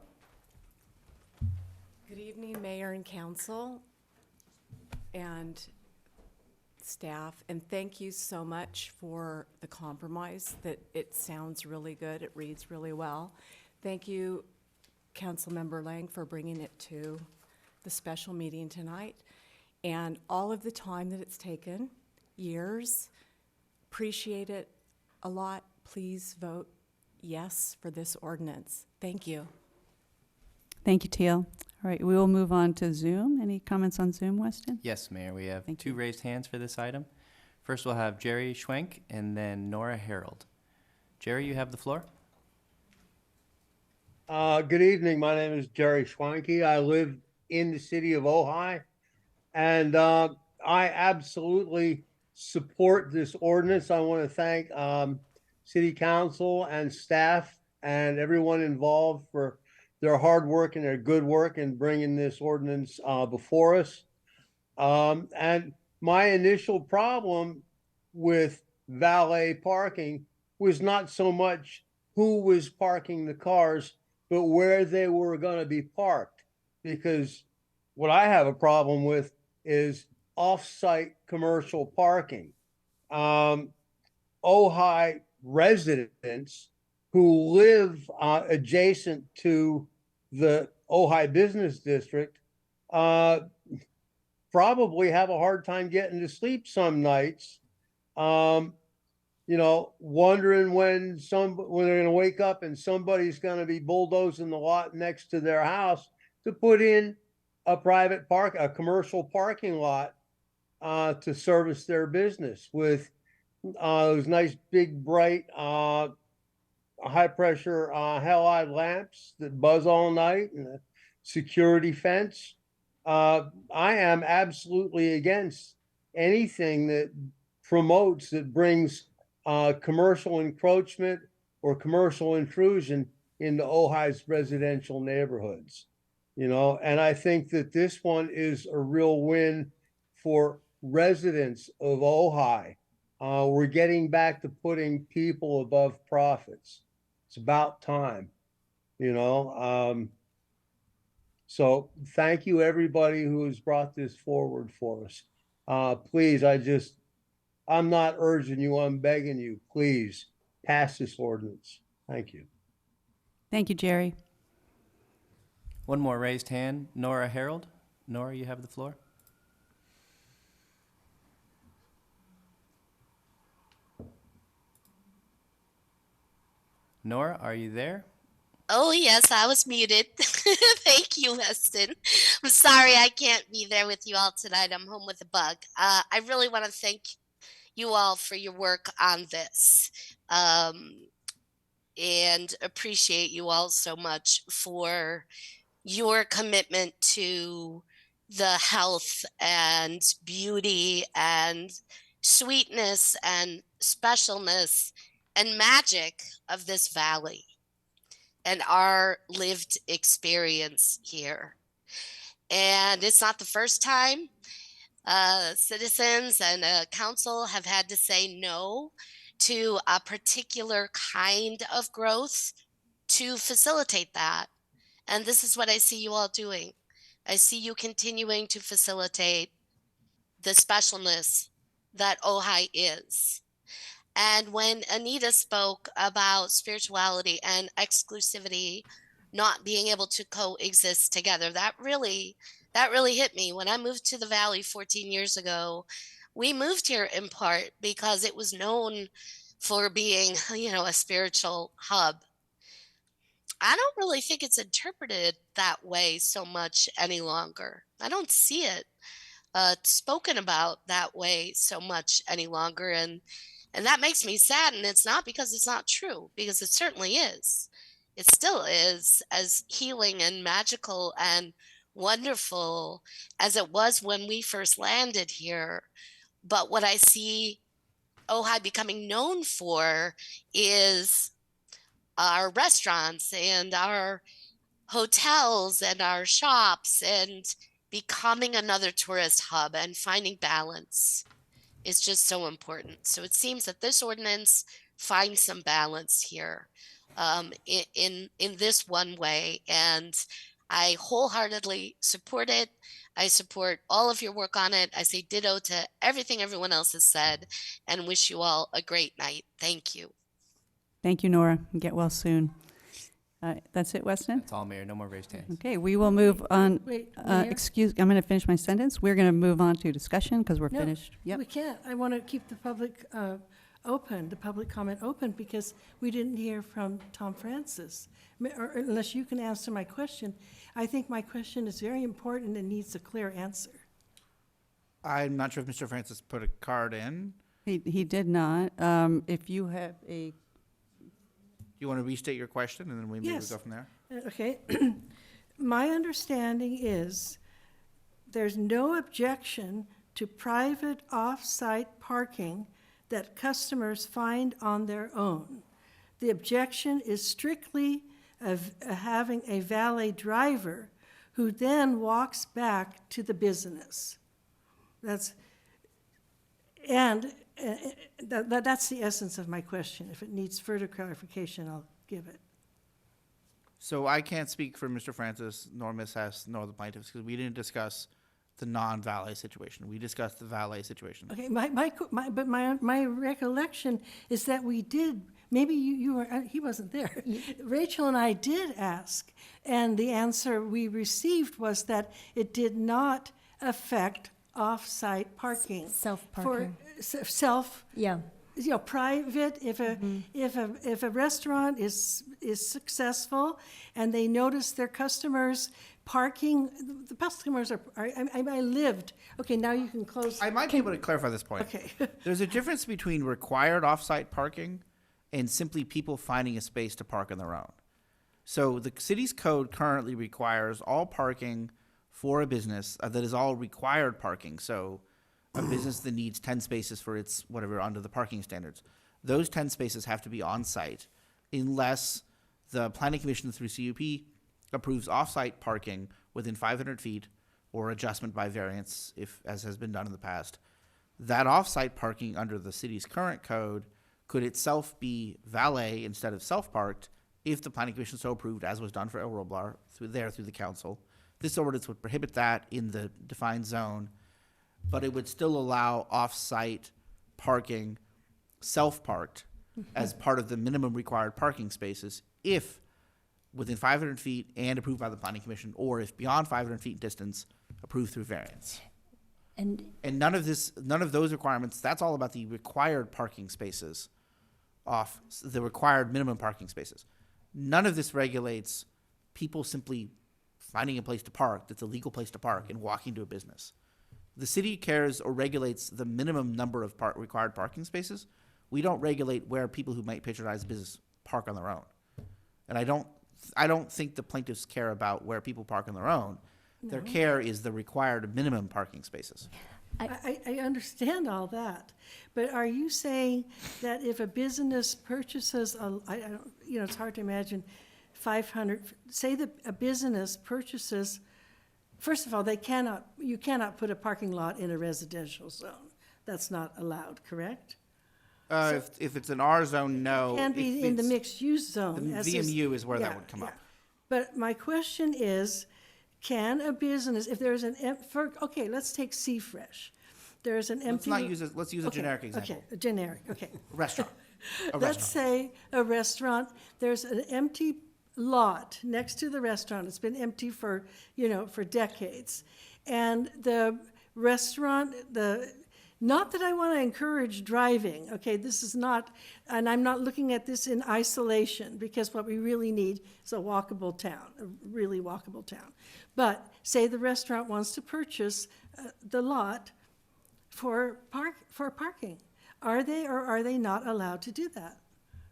Good evening, Mayor and Council and staff, and thank you so much for the compromise. That it sounds really good, it reads really well. Thank you, Councilmember Lang, for bringing it to the special meeting tonight, and all of the time that it's taken, years. Appreciate it a lot. Please vote yes for this ordinance. Thank you. Thank you, Teal. All right, we will move on to Zoom. Any comments on Zoom, Weston? Yes, Mayor, we have two raised hands for this item. First, we'll have Jerry Schwenk and then Nora Harold. Jerry, you have the floor. Good evening. My name is Jerry Schwenke. I live in the city of Ojai, and I absolutely support this ordinance. I want to thank City Council and staff and everyone involved for their hard work and their good work in bringing this ordinance before us. And my initial problem with valet parking was not so much who was parking the cars, but where they were going to be parked. Because what I have a problem with is off-site commercial parking. Ojai residents who live adjacent to the Ojai Business District probably have a hard time getting to sleep some nights, wondering when they're going to wake up and somebody's going to be bulldozing the lot next to their house to put in a commercial parking lot to service their business with those nice big bright high pressure halide lamps that buzz all night and a security fence. I am absolutely against anything that brings commercial encroachment or commercial intrusion into Ojai's residential neighborhoods. And I think that this one is a real win for residents of Ojai. We're getting back to putting people above profits. It's about time, So thank you, everybody who has brought this forward for us. Please, I'm not urging you, I'm begging you, please pass this ordinance. Thank you. Thank you, Jerry. One more raised hand, Nora Harold. Nora, you have the floor. Nora, are you there? Oh, yes, I was muted. Thank you, Weston. I'm sorry I can't be there with you all tonight. I'm home with a bug. I really want to thank you all for your work on this and appreciate you all so much for your commitment to the health and beauty and sweetness and specialness and magic of this valley and our lived experience here. And it's not the first time citizens and council have had to say no to a particular kind of growth to facilitate that. And this is what I see you all doing. I see you continuing to facilitate the specialness that Ojai is. And when Anita spoke about spirituality and exclusivity not being able to coexist together, that really hit me. When I moved to the Valley 14 years ago, we moved here in part because it was known for being, a spiritual hub. I don't really think it's interpreted that way so much any longer. I don't see it spoken about that way so much any longer. And that makes me sad. And it's not because it's not true, because it certainly is. It still is as healing and magical and wonderful as it was when we first landed here. But what I see Ojai becoming known for is our restaurants and our hotels and our shops and becoming another tourist hub and finding balance is just so important. So it seems that this ordinance finds some balance here in this one way, and I wholeheartedly support it. I support all of your work on it. I say ditto to everything everyone else has said, and wish you all a great night. Thank you. Thank you, Nora. Get well soon. That's it, Weston? That's all, Mayor. No more raised hands. Okay, we will move on. Wait, Mayor? Excuse, I'm going to finish my sentence. We're going to move on to discussion because we're No, finished. Yep. we can't. I want to keep the public open, the public comment open, because we didn't hear from Tom Francis. Or unless you can answer my question. I think my question is very important and needs a clear answer. I'm not sure if Mr. Francis put a card in. He did not. If you have a, You want to restate your question, and then we maybe Yes. go from there? Okay. My understanding is there's no objection to private off-site parking that customers find on their own. The objection is strictly of having a valet driver who then walks back to the business. That's the essence of my question. If it needs further clarification, I'll give it. So I can't speak for Mr. Francis, nor Ms. Hess, nor the plaintiffs, because we didn't discuss the non-valet situation. We discussed the valet situation. Okay, but my recollection is that we did, maybe you were, he wasn't there. Rachel and I did ask, and the answer we received was that it did not affect off-site parking. Self-parking. Yeah. You know, private, if a restaurant is successful and they notice their customers parking, the customers I lived, okay, now you can close. I might be able to clarify this point. Okay. There's a difference between required off-site parking and simply people finding a space to park on their own. So the city's code currently requires all parking for a business that is all required parking. So a business that needs 10 spaces for its whatever under the parking standards, those 10 spaces have to be on site unless the planning commission through CUP approves off-site parking within 500 feet or adjustment by variance, if as has been done in the past. That off-site parking under the city's current code could itself be valet instead of self-parked if the planning commission so approved, as was done for El Roblar through the council. This ordinance would prohibit that in the defined zone, but it would still allow off-site parking, self-parked, as part of the minimum required parking spaces if within 500 feet and approved by the planning commission, or if beyond 500 feet distance, approved through variance. And none of those requirements, that's all about the required parking spaces off the required minimum parking spaces. None of this regulates people simply finding a place to park that's a legal place to park and walking to a business. The city cares or regulates the minimum number of required parking spaces. We don't regulate where people who might patronize business park on their own. And I don't think the plaintiffs care about where people park on their own. No. Their care is the required minimum parking spaces. I understand all that, but are you saying that if a business purchases, it's hard to imagine 500, say that a business purchases, first of all, you cannot put a parking lot in a residential zone. That's not allowed, correct? If it's an R zone, no. It can be in the mixed-use zone. The VMU is where that would come up. But my question is, can a business, if there's okay, let's take Seafresh. There's an empty. Let's use a generic example. Okay, a generic, okay. Restaurant. Let's say a restaurant, there's an empty lot next to the restaurant. It's been empty for decades. And the restaurant, not that I want to encourage driving, okay, this is not, and I'm not looking at this in isolation, because what we really need is a walkable town, a really walkable town. But say the restaurant wants to purchase the lot for parking. Are they or are they not allowed to do that?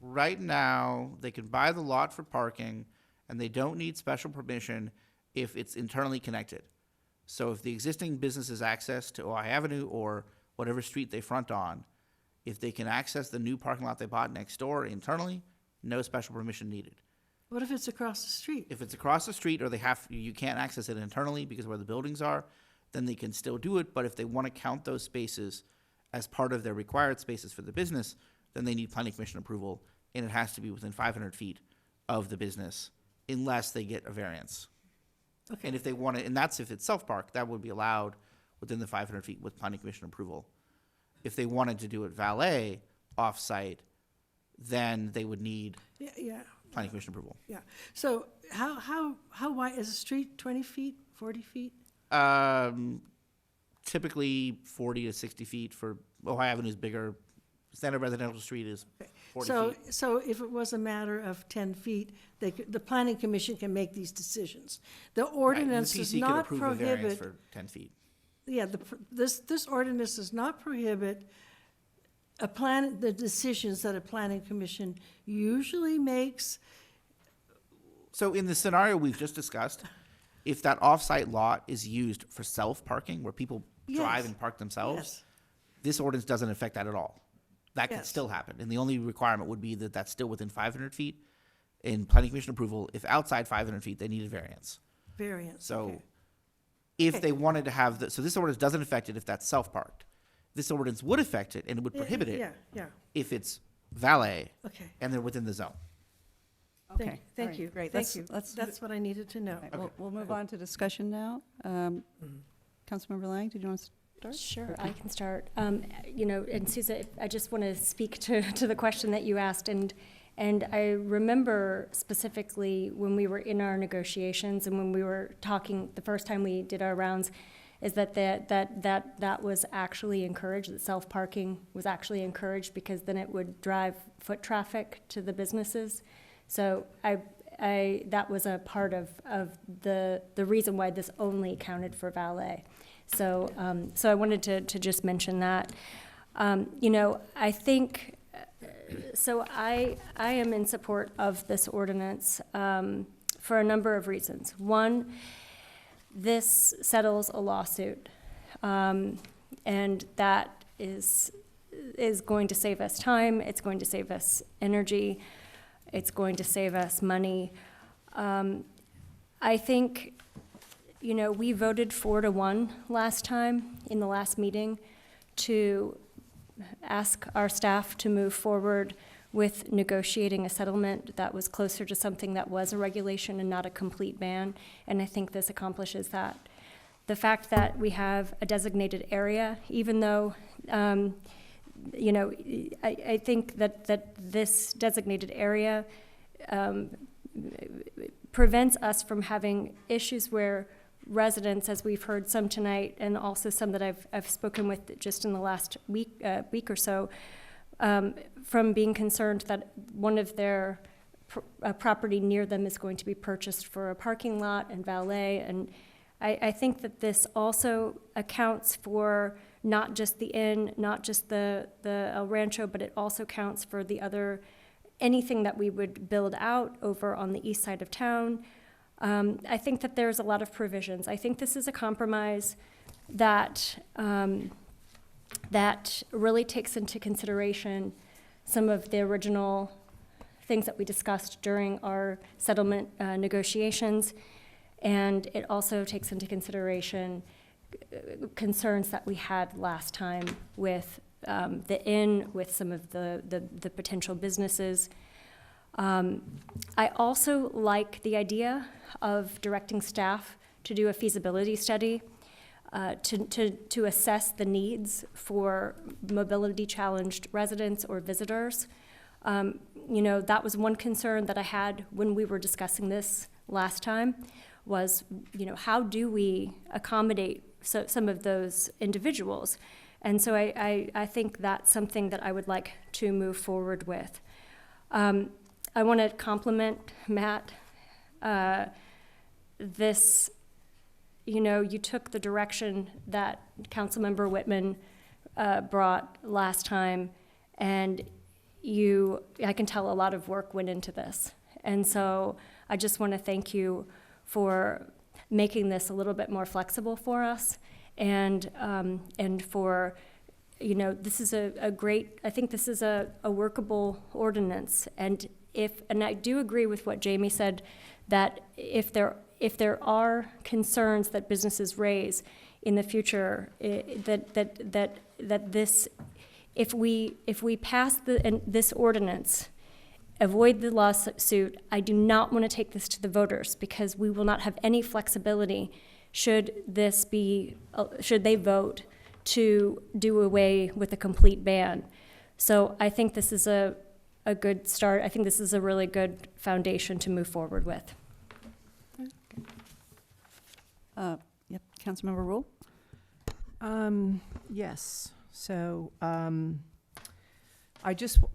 Right now, they can buy the lot for parking, and they don't need special permission if it's internally connected. So if the existing business has access to Ojai Avenue or whatever street they front on, if they can access the new parking lot they bought next door internally, no special permission needed. What if it's across the street? If it's across the street or you can't access it internally because of where the buildings are, then they can still do it. But if they want to count those spaces as part of their required spaces for the business, then they need planning commission approval, and it has to be within 500 feet of the business unless they get a variance. Okay. And if they want to, and that's if it's self-park, that would be allowed within the 500 feet with planning commission approval. If they wanted to do it valet off-site, then they would need Yeah. planning commission approval. Yeah. So how wide is the street? 20 feet, 40 feet? Typically 40 to 60 feet. For Ojai Avenue is bigger. Standard residential street is 40 feet. So if it was a matter of 10 feet, the planning commission can make these decisions. The ordinance Right, does the PC could not approve a variance prohibit, for 10 feet. yeah, this ordinance does not prohibit the decisions that a planning commission usually makes. So in the scenario we've just discussed, if that off-site lot is used for self-parking, where people drive Yes. and park themselves, Yes. this ordinance doesn't affect that at all. That can Yes. still happen. And the only requirement would be that that's still within 500 feet in planning commission approval. If outside 500 feet, they need a variance. Variance, So okay. if Okay. they wanted to have, so this ordinance doesn't affect it if that's self-parked. This ordinance would affect it and it would prohibit it Yeah. if it's valet Okay. and they're within the zone. Okay. Thank All right, you. Great, That's- thank you. That's what I needed to know. We'll move on to discussion now. Councilmember Lang, did you want to start? Sure, Okay. I can start. And Susan, I just want to speak to the question that you asked, and I remember specifically when we were in our negotiations and when we were talking the first time we did our rounds, is that was actually encouraged, that self-parking was actually encouraged because then it would drive foot traffic to the businesses. So that was a part of the reason why this only counted for valet. So I wanted to just mention that. I think, so I am in support of this ordinance for a number of reasons. One, this settles a lawsuit, and that is going to save us time, it's going to save us energy, it's going to save us money. I think, we voted 4-1 last time in the last meeting to ask our staff to move forward with negotiating a settlement that was closer to something that was a regulation and not a complete ban, and I think this accomplishes that. The fact that we have a designated area, even though, I think that this designated area prevents us from having issues where residents, as we've heard some tonight, and also some that I've spoken with just in the last week or so, from being concerned that one of their property near them is going to be purchased for a parking lot and valet. And I think that this also accounts for not just the inn, not just the El Rancho, but it also counts for the other, anything that we would build out over on the east side of town. I think that there's a lot of provisions. I think this is a compromise that that really takes into consideration some of the original things that we discussed during our settlement negotiations, and it also takes into consideration concerns that we had last time with the inn, with some of the potential businesses. I also like the idea of directing staff to do a feasibility study to assess the needs for mobility challenged residents or visitors. That was one concern that I had when we were discussing this last time was, how do we accommodate some of those individuals? And so I think that's something that I would like to move forward with. I want to compliment Matt. You took the direction that Councilmember Whitman brought last time, and I can tell a lot of work went into this. And so I just want to thank you for making this a little bit more flexible for us, and for, this is a great, I think this is a workable ordinance, and and I do agree with what Jamie said, that if there are concerns that businesses raise in the future, that this, if we pass this ordinance, avoid the lawsuit, I do not want to take this to the voters, because we will not have any flexibility should they vote to do away with a complete ban. So I think this is a good start. I think this is a really good foundation to move forward with. Yep, Councilmember Rule? Yes. So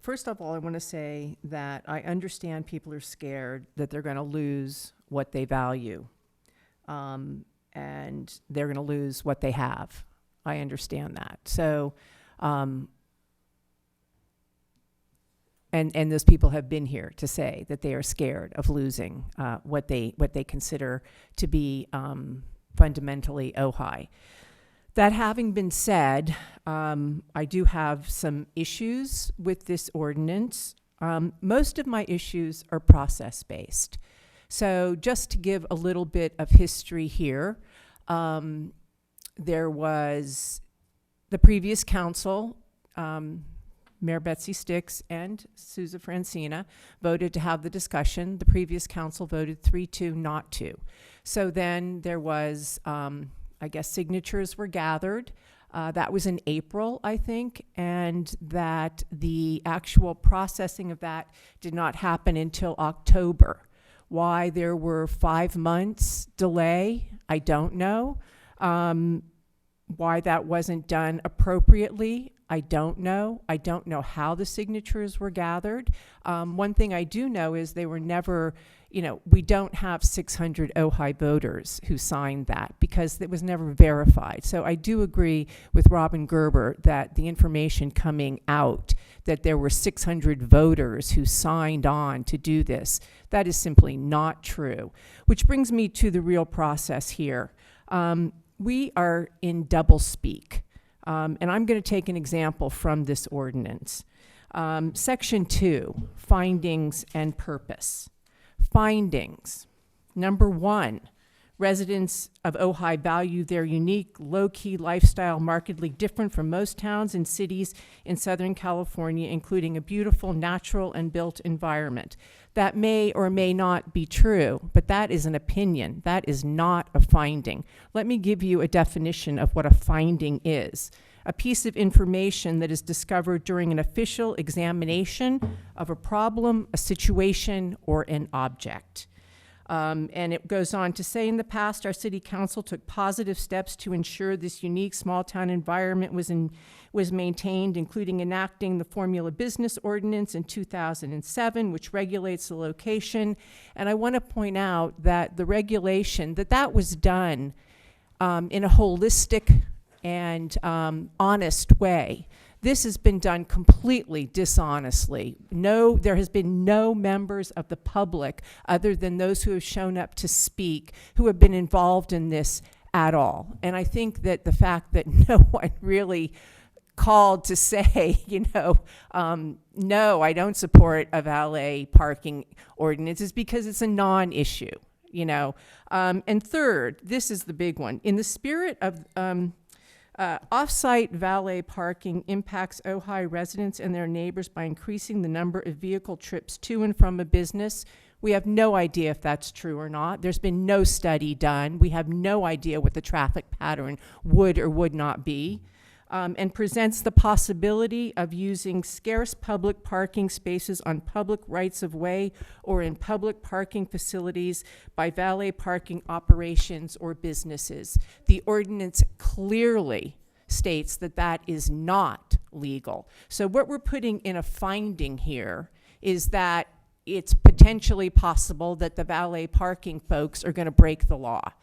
first of all, I want to say that I understand people are scared that they're going to lose what they value, and they're going to lose what they have. I understand that. So, and those people have been here to say that they are scared of losing what they consider to be fundamentally Ojai. That having been said, I do have some issues with this ordinance. Most of my issues are process-based. So just to give a little bit of history here, there was the previous council, Mayor Betsy Sticks and Sousa Francina voted to have the discussion. The previous council voted 3-2 not to. So then there was, I guess signatures were gathered. That was in April, I think, and that the actual processing of that did not happen until October. Why there were 5 months delay, I don't know. Why that wasn't done appropriately, I don't know. I don't know how the signatures were gathered. One thing I do know is they were never, we don't have 600 Ojai voters who signed that because it was never verified. So I do agree with Robin Gerber that the information coming out that there were 600 voters who signed on to do this, that is simply not true. Which brings me to the real process here. We are in double speak. And I'm going to take an example from this ordinance. Section 2, findings and purpose. Findings. Number 1, residents of Ojai value their unique, low-key lifestyle markedly different from most towns and cities in Southern California, including a beautiful natural and built environment. That may or may not be true, but that is an opinion. That is not a finding. Let me give you a definition of what a finding is. A piece of information that is discovered during an official examination of a problem, a situation, or an object. And it goes on to say, in the past, our city council took positive steps to ensure this unique small town environment was maintained, including enacting the Formula Business Ordinance in 2007, which regulates the location. And I want to point out that the regulation, that was done in a holistic and honest way. This has been done completely dishonestly. There has been no members of the public, other than those who have shown up to speak, who have been involved in this at all. And I think that the fact that no one really called to say, no, I don't support a valet parking ordinance, is because it's a non-issue, And third, this is the big one. In the spirit of off-site valet parking impacts Ojai residents and their neighbors by increasing the number of vehicle trips to and from a business. We have no idea if that's true or not. There's been no study done. We have no idea what the traffic pattern would or would not be. And presents the possibility of using scarce public parking spaces on public rights-of-way or in public parking facilities by valet parking operations or businesses. The ordinance clearly states that that is not legal. So what we're putting in a finding here is that it's potentially possible that the valet parking folks are going to break the law.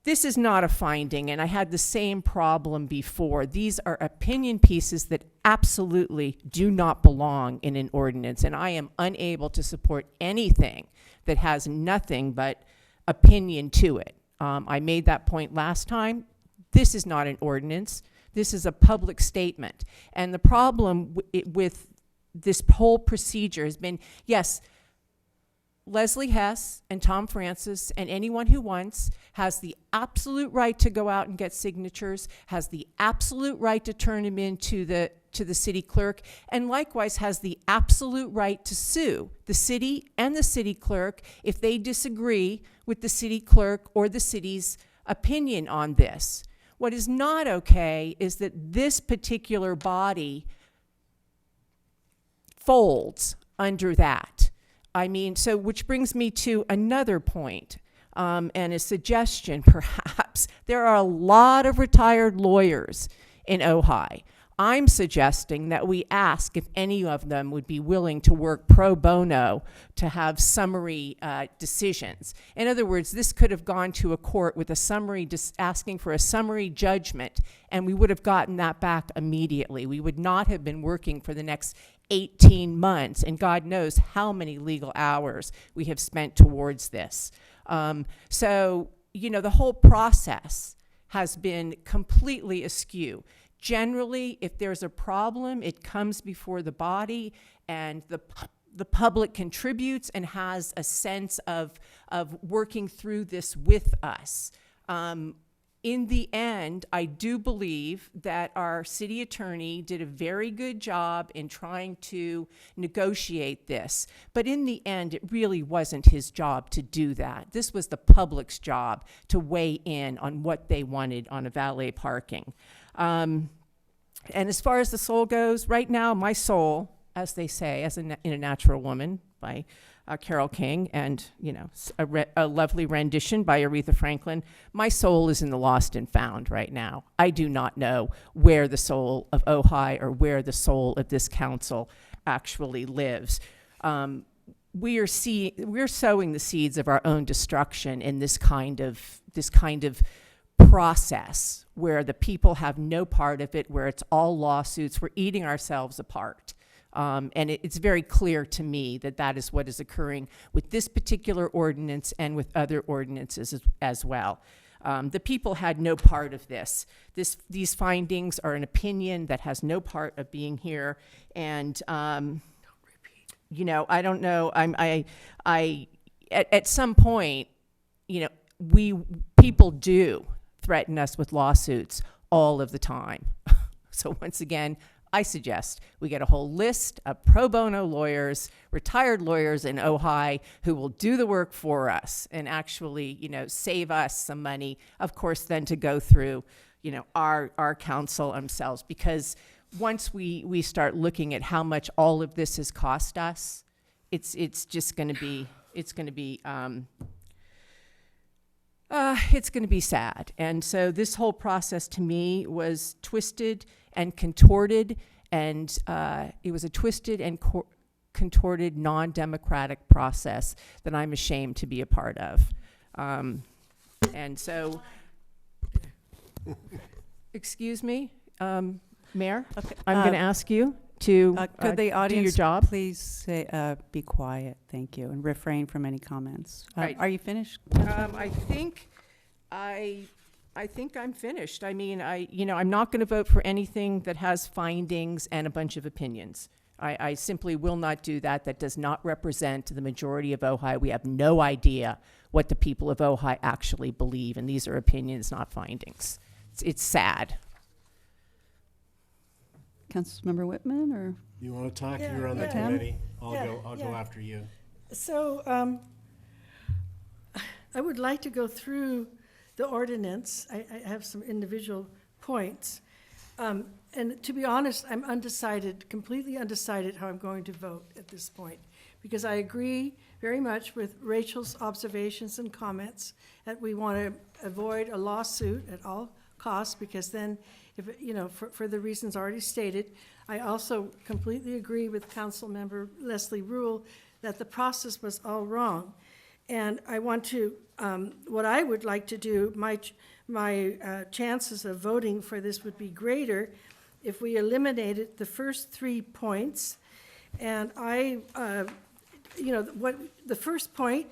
This is not a finding, and I had the same problem before. These are opinion pieces that absolutely do not belong in an ordinance, and I am unable to support anything that has nothing but opinion to it. I made that point last time. This is not an ordinance. This is a public statement. And the problem with this whole procedure has been, yes, Leslie Hess and Tom Francis and anyone who wants has the absolute right to go out and get signatures, has the absolute right to turn them in to the city clerk, and likewise has the absolute right to sue the city and the city clerk if they disagree with the city clerk or the city's opinion on this. What is not okay is that this particular body folds under that. I mean, so which brings me to another point, and a suggestion perhaps. There are a lot of retired lawyers in Ojai. I'm suggesting that we ask if any of them would be willing to work pro bono to have summary decisions. In other words, this could have gone to a court with a summary, asking for a summary judgment, and we would have gotten that back immediately. We would not have been working for the next 18 months, and God knows how many legal hours we have spent towards this. So, you know, the whole process has been completely askew. Generally, if there's a problem, it comes before the body, and the public contributes and has a sense of working through this with us. In the end, I do believe that our city attorney did a very good job in trying to negotiate this. But in the end, it really wasn't his job to do that. This was the public's job to weigh in on what they wanted on a valet parking. And as far as the soul goes, right now, my soul, as they say, in a Natural Woman by Carole King, and, you know, a lovely rendition by Aretha Franklin. My soul is in the lost and found right now. I do not know where the soul of Ojai or where the soul of this council actually lives. We're sowing the seeds of our own destruction in this kind of process where the people have no part of it, where it's all lawsuits. We're eating ourselves apart. And it's very clear to me that that is what is occurring with this particular ordinance and with other ordinances as well. The people had no part of this. These findings are an opinion that has no part of being here. And, you know, I don't know, at some point, you know, people do threaten us with lawsuits all of the time. So once again, I suggest we get a whole list of pro bono lawyers, retired lawyers in Ojai who will do the work for us and actually, you know, save us some money, of course, then to go through, you know, our counsel themselves. Because once we start looking at how much all of this has cost us, it's just going to be, it's going to be sad. And so this whole process to me was twisted and contorted, and it was a twisted and contorted, non-democratic process that I'm ashamed to be a part of. And so, excuse me, Mayor, Okay, I'm going to ask you to could the do your audience job. please say, be quiet, thank you, and refrain from any comments. Right. Are you finished? I think I'm finished. I mean, I'm not going to vote for anything that has findings and a bunch of opinions. I simply will not do that. That does not represent the majority of Ojai. We have no idea what the people of Ojai actually believe, and these are opinions, not findings. It's sad. Councilmember Whitman, or? You want to talk? Yeah, You're on the yeah. committee. I'll Yeah, go yeah. after you. So, I would like to go through the ordinance. I have some individual points. And to be honest, I'm undecided, completely undecided how I'm going to vote at this point, because I agree very much with Rachel's observations and comments that we want to avoid a lawsuit at all costs, because then, if, you know, for the reasons already stated. I also completely agree with Councilmember Leslie Rule that the process was all wrong. And I want to, what I would like to do, my chances of voting for this would be greater if we eliminated the first 3 points. And the first point,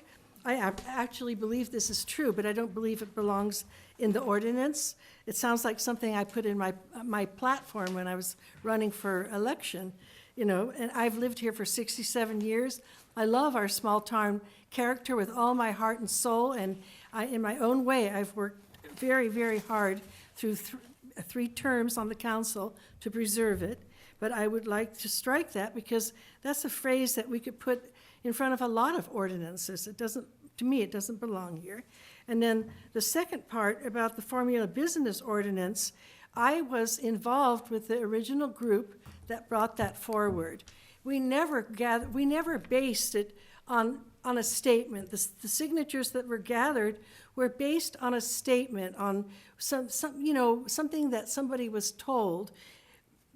I actually believe this is true, but I don't believe it belongs in the ordinance. It sounds like something I put in my platform when I was running for election. you know, and I've lived here for 67 years. I love our small town character with all my heart and soul, and in my own way, I've worked very, very hard through three terms on the council to preserve it. But I would like to strike that because that's a phrase that we could put in front of a lot of ordinances. It doesn't, to me, it doesn't belong here. And then the second part about the formula business ordinance, I was involved with the original group that brought that forward. We never based it on a statement. The signatures that were gathered were based on a statement, on something that somebody was told.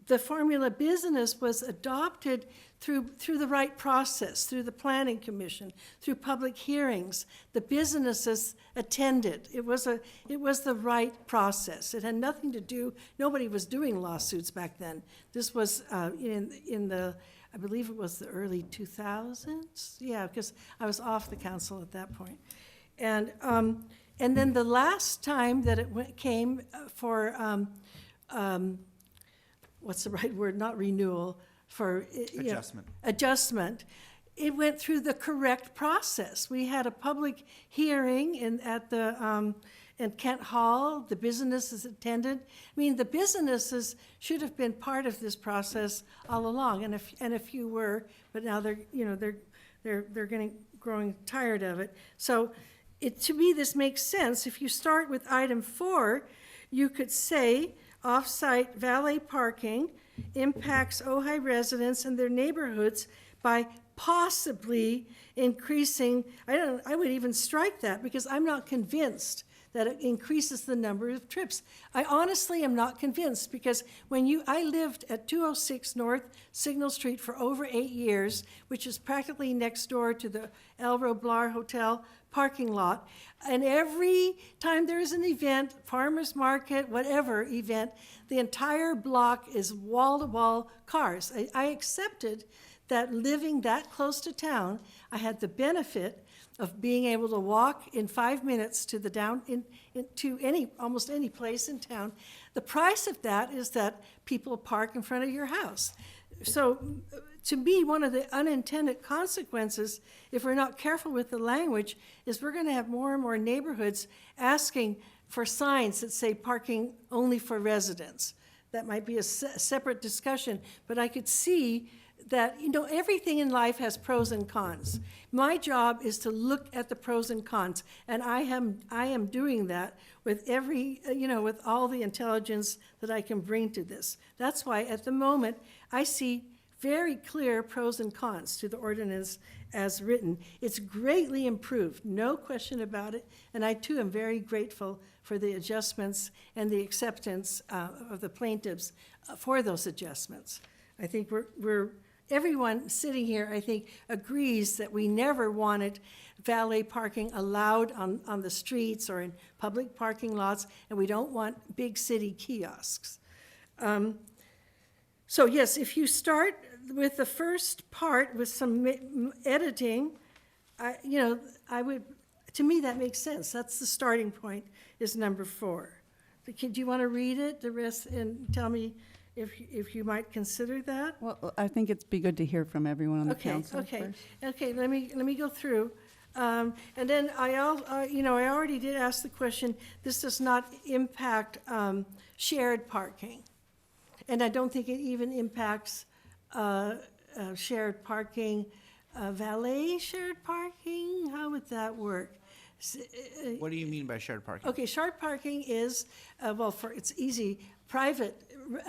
The formula business was adopted through the right process, through the planning commission, through public hearings. The businesses attended. It was the right process. It had nothing to do, nobody was doing lawsuits back then. This was in the, I believe it was the early 2000s. Yeah, because I was off the council at that point. And then the last time that it came for, what's the right word? Not renewal, for Adjustment. Adjustment. It went through the correct process. We had a public hearing in Kent Hall. The businesses attended. I mean, the businesses should have been part of this process all along, and a few were, but now they're growing tired of it. So, to me, this makes sense. If you start with item 4, you could say off-site valet parking impacts Ojai residents and their neighborhoods by possibly increasing, I would even strike that because I'm not convinced that it increases the number of trips. I honestly am not convinced because I lived at 206 North Signal Street for over 8 years, which is practically next door to the Elro Blar Hotel parking lot. And every time there's an event, farmer's market, whatever event, the entire block is wall-to-wall cars. I accepted that living that close to town, I had the benefit of being able to walk in 5 minutes to almost any place in town. The price of that is that people park in front of your house. So to me, one of the unintended consequences, if we're not careful with the language, is we're going to have more and more neighborhoods asking for signs that say parking only for residents. That might be a separate discussion, but I could see that, everything in life has pros and cons. My job is to look at the pros and cons, and I am doing that with with all the intelligence that I can bring to this. That's why at the moment I see very clear pros and cons to the ordinance as written. It's greatly improved, no question about it, and I too am very grateful for the adjustments and the acceptance of the plaintiffs for those adjustments. I think everyone sitting here, I think, agrees that we never wanted valet parking allowed on the streets or in public parking lots, and we don't want big city kiosks. So yes, if you start with the first part with some editing, to me that makes sense. That's the starting point, is number 4. Do you want to read it, the rest, and tell me if you might consider that? Well, I think it'd be good to hear from everyone on the council first. Okay, let me go through. And then I already did ask the question, this does not impact shared parking. And I don't think it even impacts shared parking, valet shared parking. How would that work? What do you mean by shared parking? Okay, shared parking is, it's easy.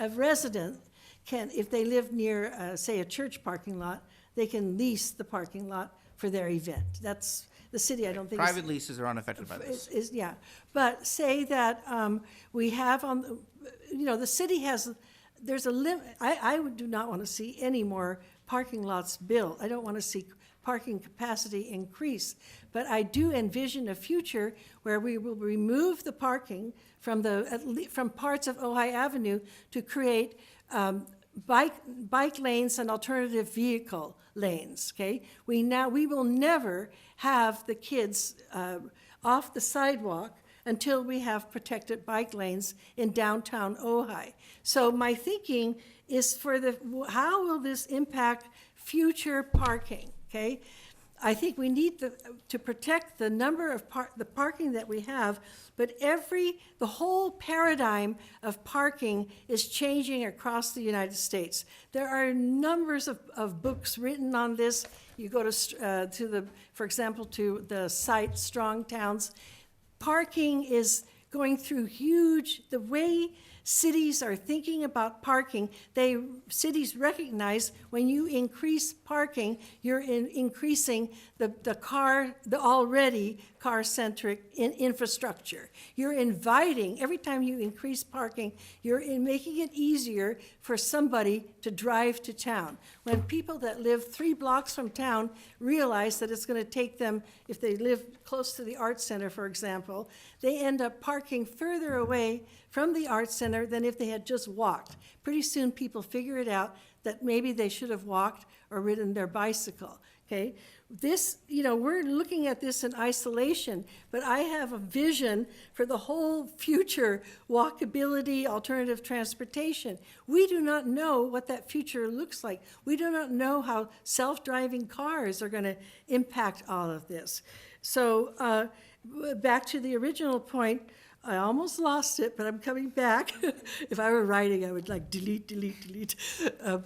A resident can, if they live near, say, a church parking lot, they can lease the parking lot for their event. That's the city, I don't think. Private leases are unaffected by this. Yeah, but say that we have the city has, there's a limit. I do not want to see any more parking lots built. I don't want to see parking capacity increase. But I do envision a future where we will remove the parking from parts of Ojai Avenue to create bike lanes and alternative vehicle lanes, okay? We will never have the kids off the sidewalk until we have protected bike lanes in downtown Ojai. So my thinking is how will this impact future parking, okay? I think we need to protect the number of the parking that we have, but the whole paradigm of parking is changing across the United States. There are numbers of books written on this. You go for example, to the site Strong Towns. Parking is going through the way cities are thinking about parking. Cities recognize when you increase parking, you're increasing the already car-centric infrastructure. You're inviting, every time you increase parking, you're making it easier for somebody to drive to town. When people that live 3 blocks from town realize that it's going to take them, if they live close to the Arts Center, for example, they end up parking further away from the Arts Center than if they had just walked. Pretty soon people figure it out that maybe they should have walked or ridden their bicycle, okay? This, we're looking at this in isolation, but I have a vision for the whole future walkability, alternative transportation. We do not know what that future looks like. We do not know how self-driving cars are going to impact all of this. So back to the original point, I almost lost it, but I'm coming back. If I were writing, I would delete. The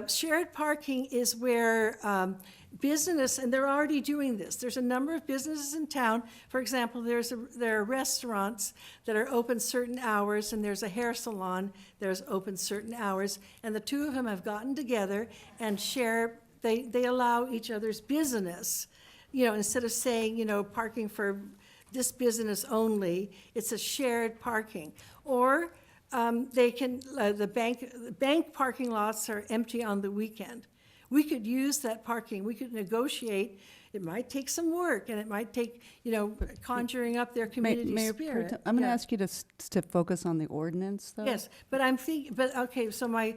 shared parking is where business, and they're already doing this. There's a number of businesses in town. For example, there are restaurants that are open certain hours, and there's a hair salon that's open certain hours, and the two of them have gotten together and share. They allow each other's business. Instead of saying, parking for this business only, it's a shared parking. Or the bank parking lots are empty on the weekend. We could use that parking. We could negotiate. It might take some work, and it might take, conjuring up their community Mayor, spirit. I'm going to ask you to focus on the ordinance, though. Yes, but okay, so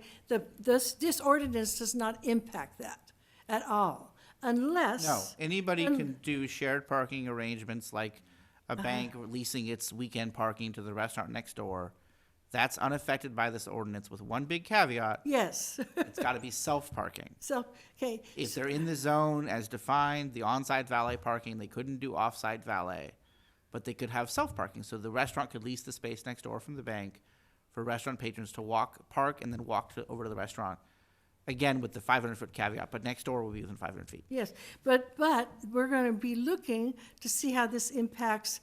this ordinance does not impact that at all, unless. No, anybody can do shared parking arrangements like a bank leasing its weekend parking to the restaurant next door. That's unaffected by this ordinance with one big caveat. Yes. It's got to be self-parking. Okay. If they're in the zone as defined, the on-site valet parking, they couldn't do off-site valet, but they could have self-parking. So the restaurant could lease the space next door from the bank for restaurant patrons to park, and then walk over to the restaurant. Again, with the 500-foot caveat, but next door will be within 500 feet. Yes, but we're going to be looking to see how this impacts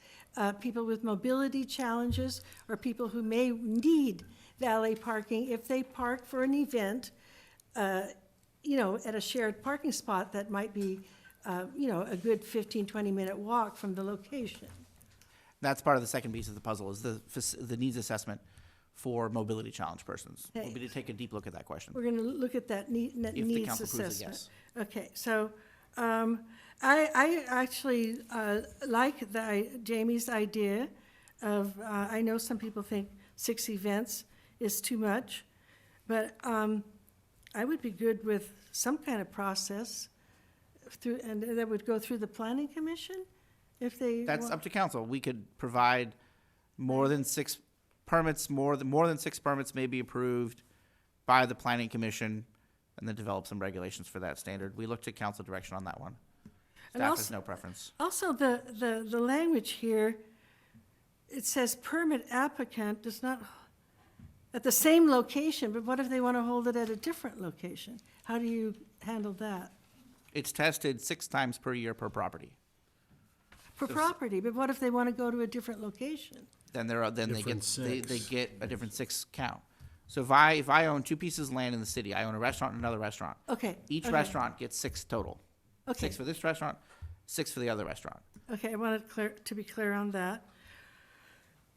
people with mobility challenges or people who may need valet parking if they park for an event, at a shared parking spot that might be, a good 15, 20-minute walk from the location. That's part of the second piece of the puzzle is the needs assessment for mobility challenge persons. Okay. We'll be to take a deep look at that question. We're going to look at that needs the council approves it, assessment. yes. Okay, so I actually like Jamie's idea of, I know some people think 6 events is too much, but I would be good with some kind of process and that would go through the planning commission if they. That's up to council. We could provide more than 6 permits, more than 6 permits may be approved by the planning commission, and then develop some regulations for that standard. We looked at council direction on that one. Staff has no preference. Also, the language here, it says permit applicant does not, at the same location, but what if they want to hold it at a different location? How do you handle that? It's tested 6 times per year per property. Per property, but what if they want to go to a different location? Then they get a different 6 count. So if I own 2 pieces of land in the city, I own a restaurant and another restaurant. Okay. Each restaurant gets 6 total. Okay. 6 for this restaurant, 6 for the other restaurant. Okay, I wanted to be clear on that.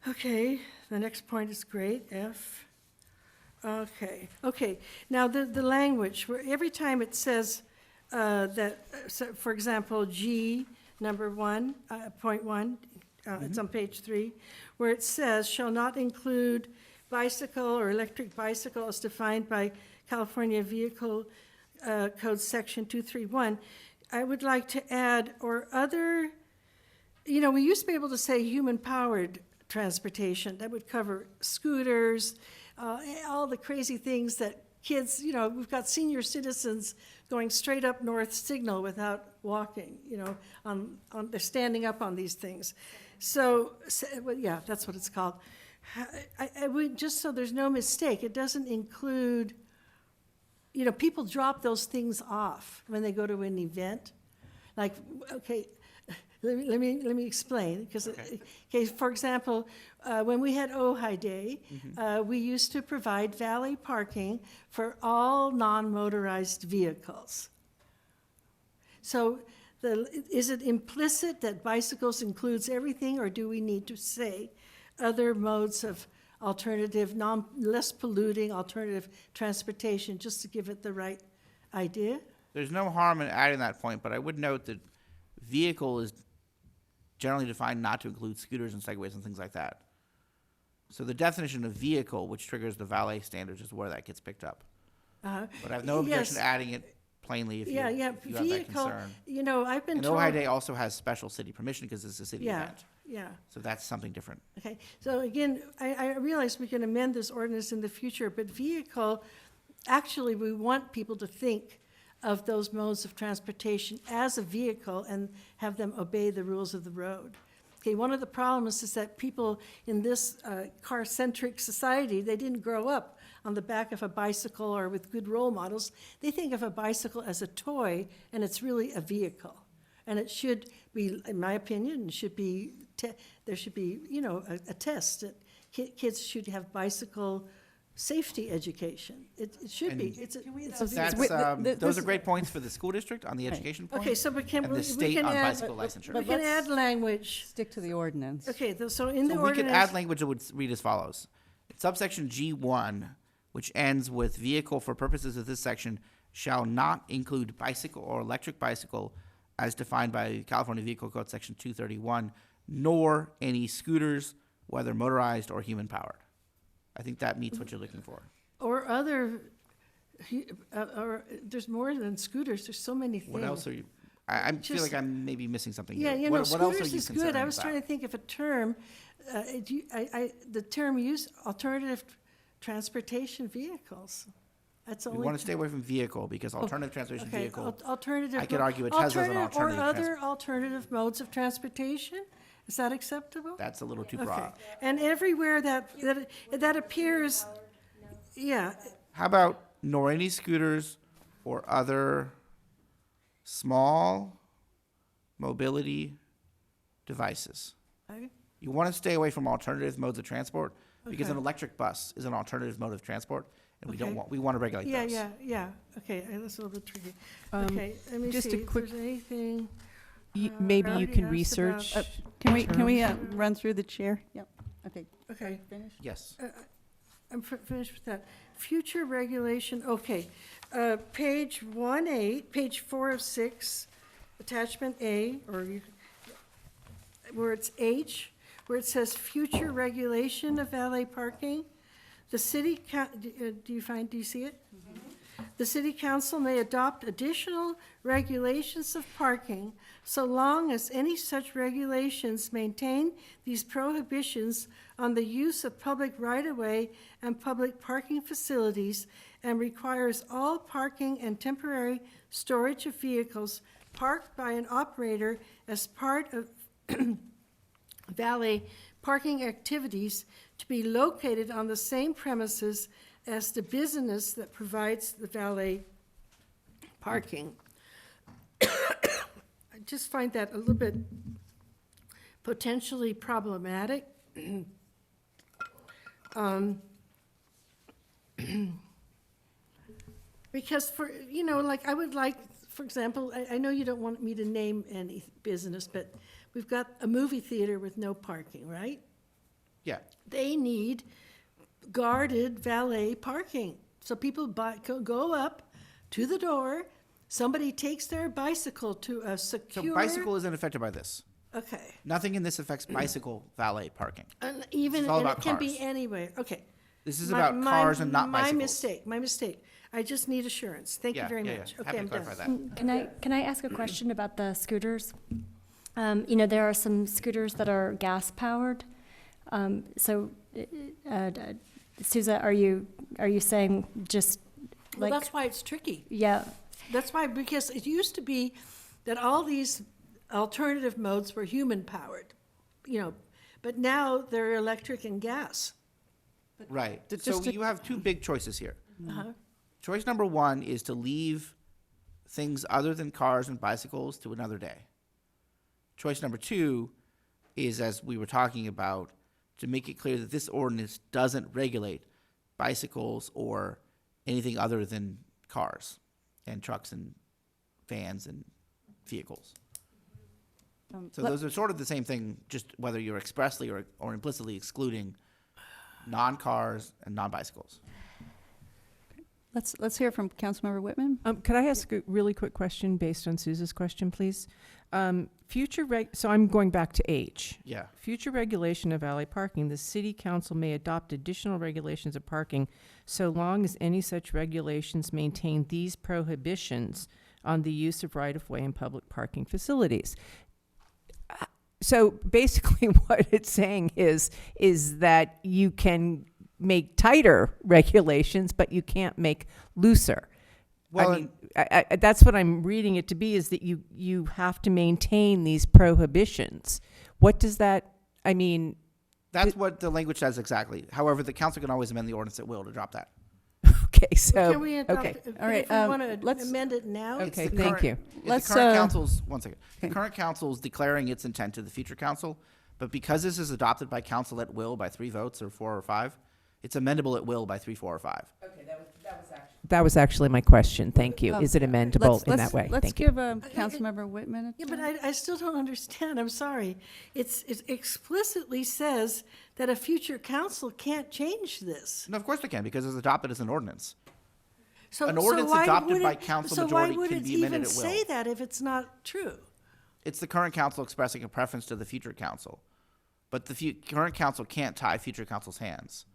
Okay, the next point is great, F. Okay. Now the language, where every time it says so for example, G, number 1, point 1, it's on page 3, where it says shall not include bicycle or electric bicycle as defined by California Vehicle Code Section 231. I would like to add or other you know, we used to be able to say human-powered transportation. That would cover scooters, all the crazy things that kids, you know, we've got senior citizens going straight up North Signal without walking, you know, they're standing up on these things. So well, yeah, that's what it's called. I would, just so there's no mistake, it doesn't include, you know, people drop those things off when they go to an event. Like, okay, let me explain, because, okay, for example, when we had Ojai Day, we used to provide valet parking for all non-motorized vehicles. So is it implicit that bicycles includes everything, or do we need to say other modes of alternative, less polluting alternative transportation, just to give it the right idea? There's no harm in adding that point, but I would note that vehicle is generally defined not to include scooters and segways and things like that. So the definition of vehicle, which triggers the valet standards, is where that gets picked up. But I have no objection to adding it plainly if you have that concern. You know, I've been and told. Ojai Day also has special city permission because it's a city event. Yeah. So that's something different. Okay, so again, I realize we can amend this ordinance in the future, but vehicle, actually, we want people to think of those modes of transportation as a vehicle and have them obey the rules of the road. Okay, one of the problems is that people in this car-centric society, they didn't grow up on the back of a bicycle or with good role models. They think of a bicycle as a toy, and it's really a vehicle. And it should be, in my opinion, there should be, you know, a test that kids should have bicycle safety education. It should be. Those are great points for the school district on the education point. Okay, so we can, and the state on bicycle licensure. We can add language. Stick to the ordinance. Okay, so in the ordinance. We could add language that would read as follows. Subsection G1, which ends with vehicle for purposes of this section, shall not include bicycle or electric bicycle as defined by California Vehicle Code Section 231, nor any scooters, whether motorized or human-powered. I think that meets what you're looking for. Or other, or there's more than scooters, there's so many things. What else are you, I feel like I'm maybe missing something Yeah, here. you know, What else are scooters you is good. concerned I was trying to about? think of a term, the term used, alternative transportation vehicles. That's We only. want to stay away from vehicle because alternative transportation Okay, vehicle, alternative. I could argue a Tesla's an alternative. Or other alternative modes of transportation? Is that acceptable? That's a little too Okay. broad. And everywhere that appears, yeah, How about nor any scooters or other small mobility devices? Okay. You want to stay away from alternative modes of transport because Okay. an electric bus is an alternative mode of transport, and Okay. we want to regulate those. yeah, okay, that's a little bit tricky. Okay, let me just a see if quick- there's anything. Maybe I you already can asked research. about- Can we run through the chair? Yep, okay. Okay. Finish? Yes. I'm finished with that. Future regulation, okay. Page 1A, page 4 of 6, attachment A, where it's H, where it says future regulation of valet parking. The city, do you see it? The city council may adopt additional regulations of parking so long as any such regulations maintain these prohibitions on the use of public right-of-way and public parking facilities and requires all parking and temporary storage of vehicles parked by an operator as part of valet parking activities to be located on the same premises as the business that provides the valet parking. I just find that a little bit potentially problematic. Because I would like, for example, I know you don't want me to name any business, but we've got a movie theater with no parking, right? Yeah. They need guarded valet parking. So people go up to the door, somebody takes their bicycle to a secure. So bicycle isn't affected by this. Okay. Nothing in this affects bicycle valet parking. And It's all about it can cars. be anywhere. Okay. This is about cars and not bicycles. My mistake. I just need assurance. Thank you very much. Happy Okay, to I'm clarify done. that. Can I ask a question about the scooters? There are some scooters that are gas powered. Souza, are you saying just Well, like? that's why it's tricky. Yeah. That's why, because it used to be that all these alternative modes were human powered, but now they're electric and gas. Right. Just So to- you have two big choices here. Uh-huh. Choice number one is to leave things other than cars and bicycles to another day. Choice number two is, as we were talking about, to make it clear that this ordinance doesn't regulate bicycles or anything other than cars and trucks and vans and vehicles. So those are sort of the same thing, just whether you're expressly or implicitly excluding non-cars and non-bicycles. Let's hear from Councilmember Whitman. Could I ask a really quick question based on Souza's question, please? So I'm going back to H. Yeah. Future regulation of valet parking, the city council may adopt additional regulations of parking so long as any such regulations maintain these prohibitions on the use of right-of-way and public parking facilities. So basically what it's saying is that you can make tighter regulations, but you can't make looser. Well, I mean, that's what I'm reading it to be, is that you have to maintain these prohibitions. What does that, I mean? That's what the language says exactly. However, the council can always amend the ordinance at will to drop that. Okay, so, Can we adopt, okay. if All right, we want to let's- amend it now? Okay, The thank current- you. Let's, the current uh, council's, one second. okay. The current council's declaring its intent to the future council, but because this is adopted by council at will by 3 votes or 4 or 5, it's amendable at will by 3, 4, or 5. That was actually my question. Thank you. Is it amendable in Let's- that way? Let's Thank you. give Councilmember Whitman a Yeah, but I still don't understand. I'm sorry. It explicitly says that a future council can't change this. No, of course they can, because it's adopted as an ordinance. So, An ordinance why adopted would by it- council so majority why would can it be amended even at will. say that if it's not true? It's the current council expressing a preference to the future council. But the current council can't tie future council's hands.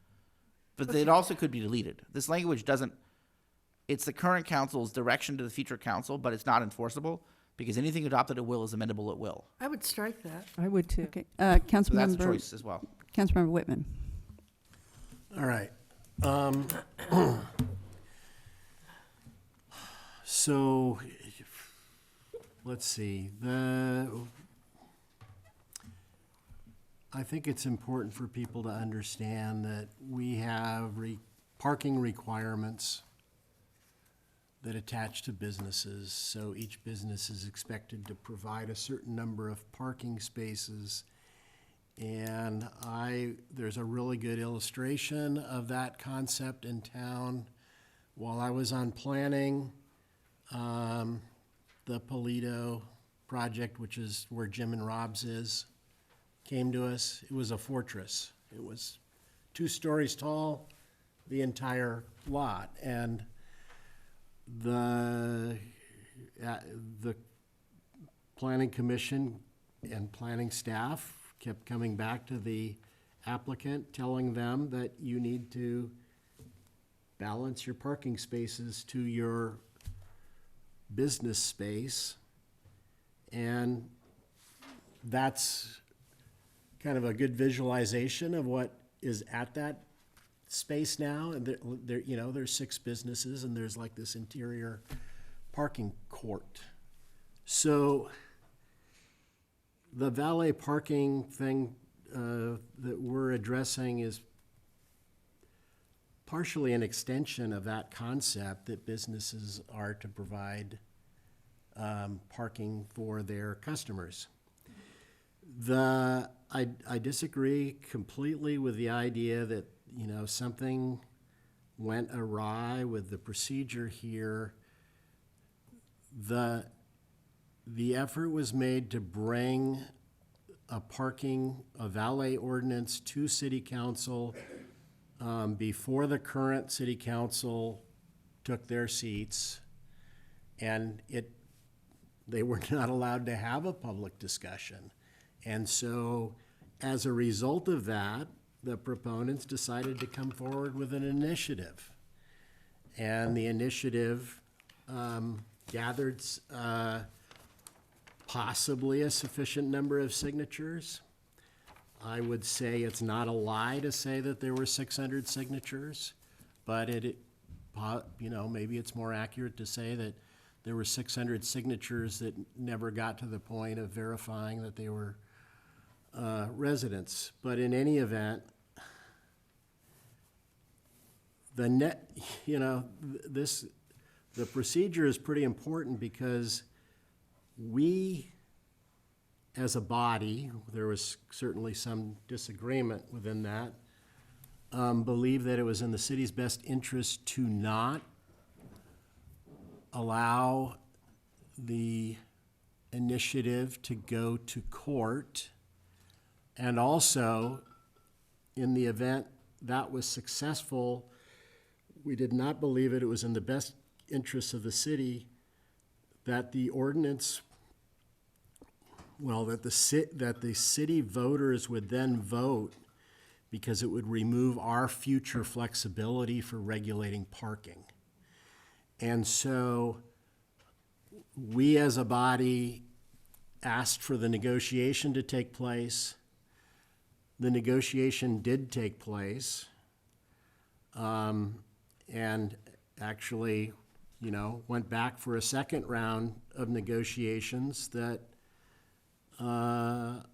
But it also could be deleted. This language doesn't, it's the current council's direction to the future council, but it's not enforceable because anything adopted at will is amendable at will. I would strike that. I would too. Okay, So that's a Councilmember, choice as well. Councilmember Whitman. All right. So, let's see. I think it's important for people to understand that we have parking requirements that attach to businesses. So each business is expected to provide a certain number of parking spaces. And there's a really good illustration of that concept in town. While I was on planning, the Polito project, which is where Jim and Rob's is, came to us. It was a fortress. It was 2 stories tall, the entire lot. And the planning commission and planning staff kept coming back to the applicant, telling them that you need to balance your parking spaces to your business space. And that's kind of a good visualization of what is at that space now. And there's 6 businesses and there's like this interior parking court. So the valet parking thing that we're addressing is partially an extension of that concept that businesses are to provide parking for their customers. I disagree completely with the idea that, something went awry with the procedure here. The effort was made to bring a valet ordinance to city council before the current city council took their seats, and they were not allowed to have a public discussion. And so, as a result of that, the proponents decided to come forward with an initiative. And the initiative gathered possibly a sufficient number of signatures. I would say it's not a lie to say that there were 600 signatures, but maybe it's more accurate to say that there were 600 signatures that never got to the point of verifying that they were residents. But in any event, the procedure is pretty important because we, as a body, there was certainly some disagreement within that, believe that it was in the city's best interest to not allow the initiative to go to court, and also, in the event that was successful, we did not believe it was in the best interest of the city that the ordinance, that the city voters would then vote, because it would remove our future flexibility for regulating parking. And so we as a body asked for the negotiation to take place. The negotiation did take place. And actually, went back for a second round of negotiations that I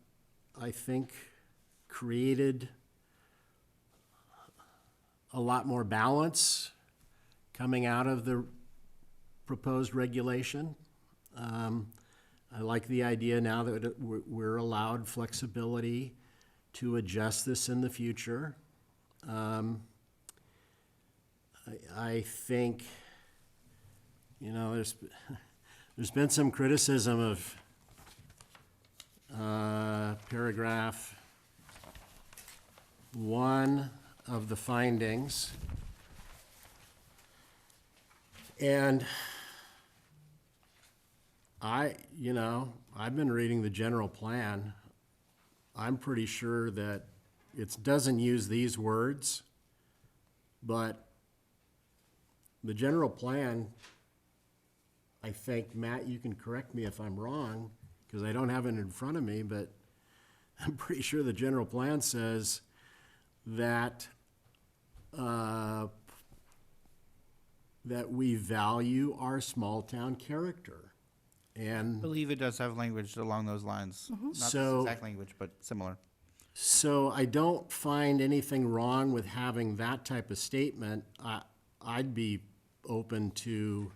think created a lot more balance coming out of the proposed regulation. I like the idea now that we're allowed flexibility to adjust this in the future. I think, there's been some criticism of paragraph 1 of the findings. And I've been reading the general plan. I'm pretty sure that it doesn't use these words, but the general plan, I think, Matt, you can correct me if I'm wrong, because I don't have it in front of me, but I'm pretty sure the general plan says that that we value our small town character. And I believe it does have language along those lines. Not this So- exact language, but similar. So I don't find anything wrong with having that type of statement. I'd be open to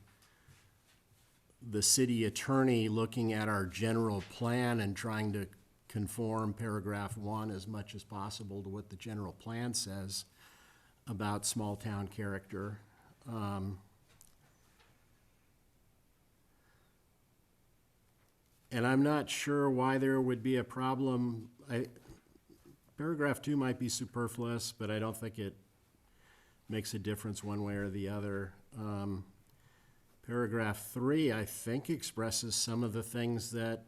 the city attorney looking at our general plan and trying to conform paragraph 1 as much as possible to what the general plan says about small town character. And I'm not sure why there would be a problem. Paragraph 2 might be superfluous, but I don't think it makes a difference one way or the other. Paragraph 3, I think, expresses some of the things that,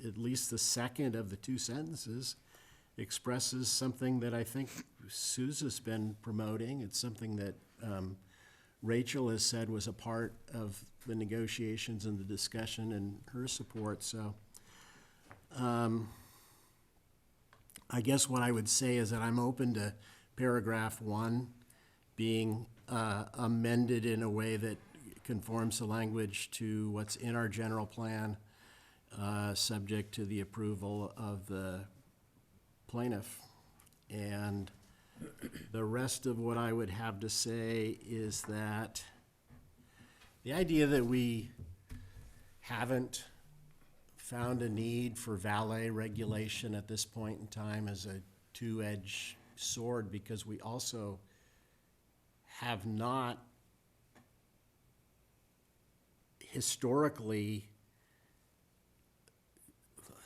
at least the second of the 2 sentences, expresses something that I think Sousa's been promoting. It's something that Rachel has said was a part of the negotiations and the discussion and her support. So I guess what I would say is that I'm open to paragraph 1 being amended in a way that conforms the language to what's in our general plan, subject to the approval of the plaintiff. And the rest of what I would have to say is that the idea that we haven't found a need for valet regulation at this point in time is a two-edged sword, because we also have not historically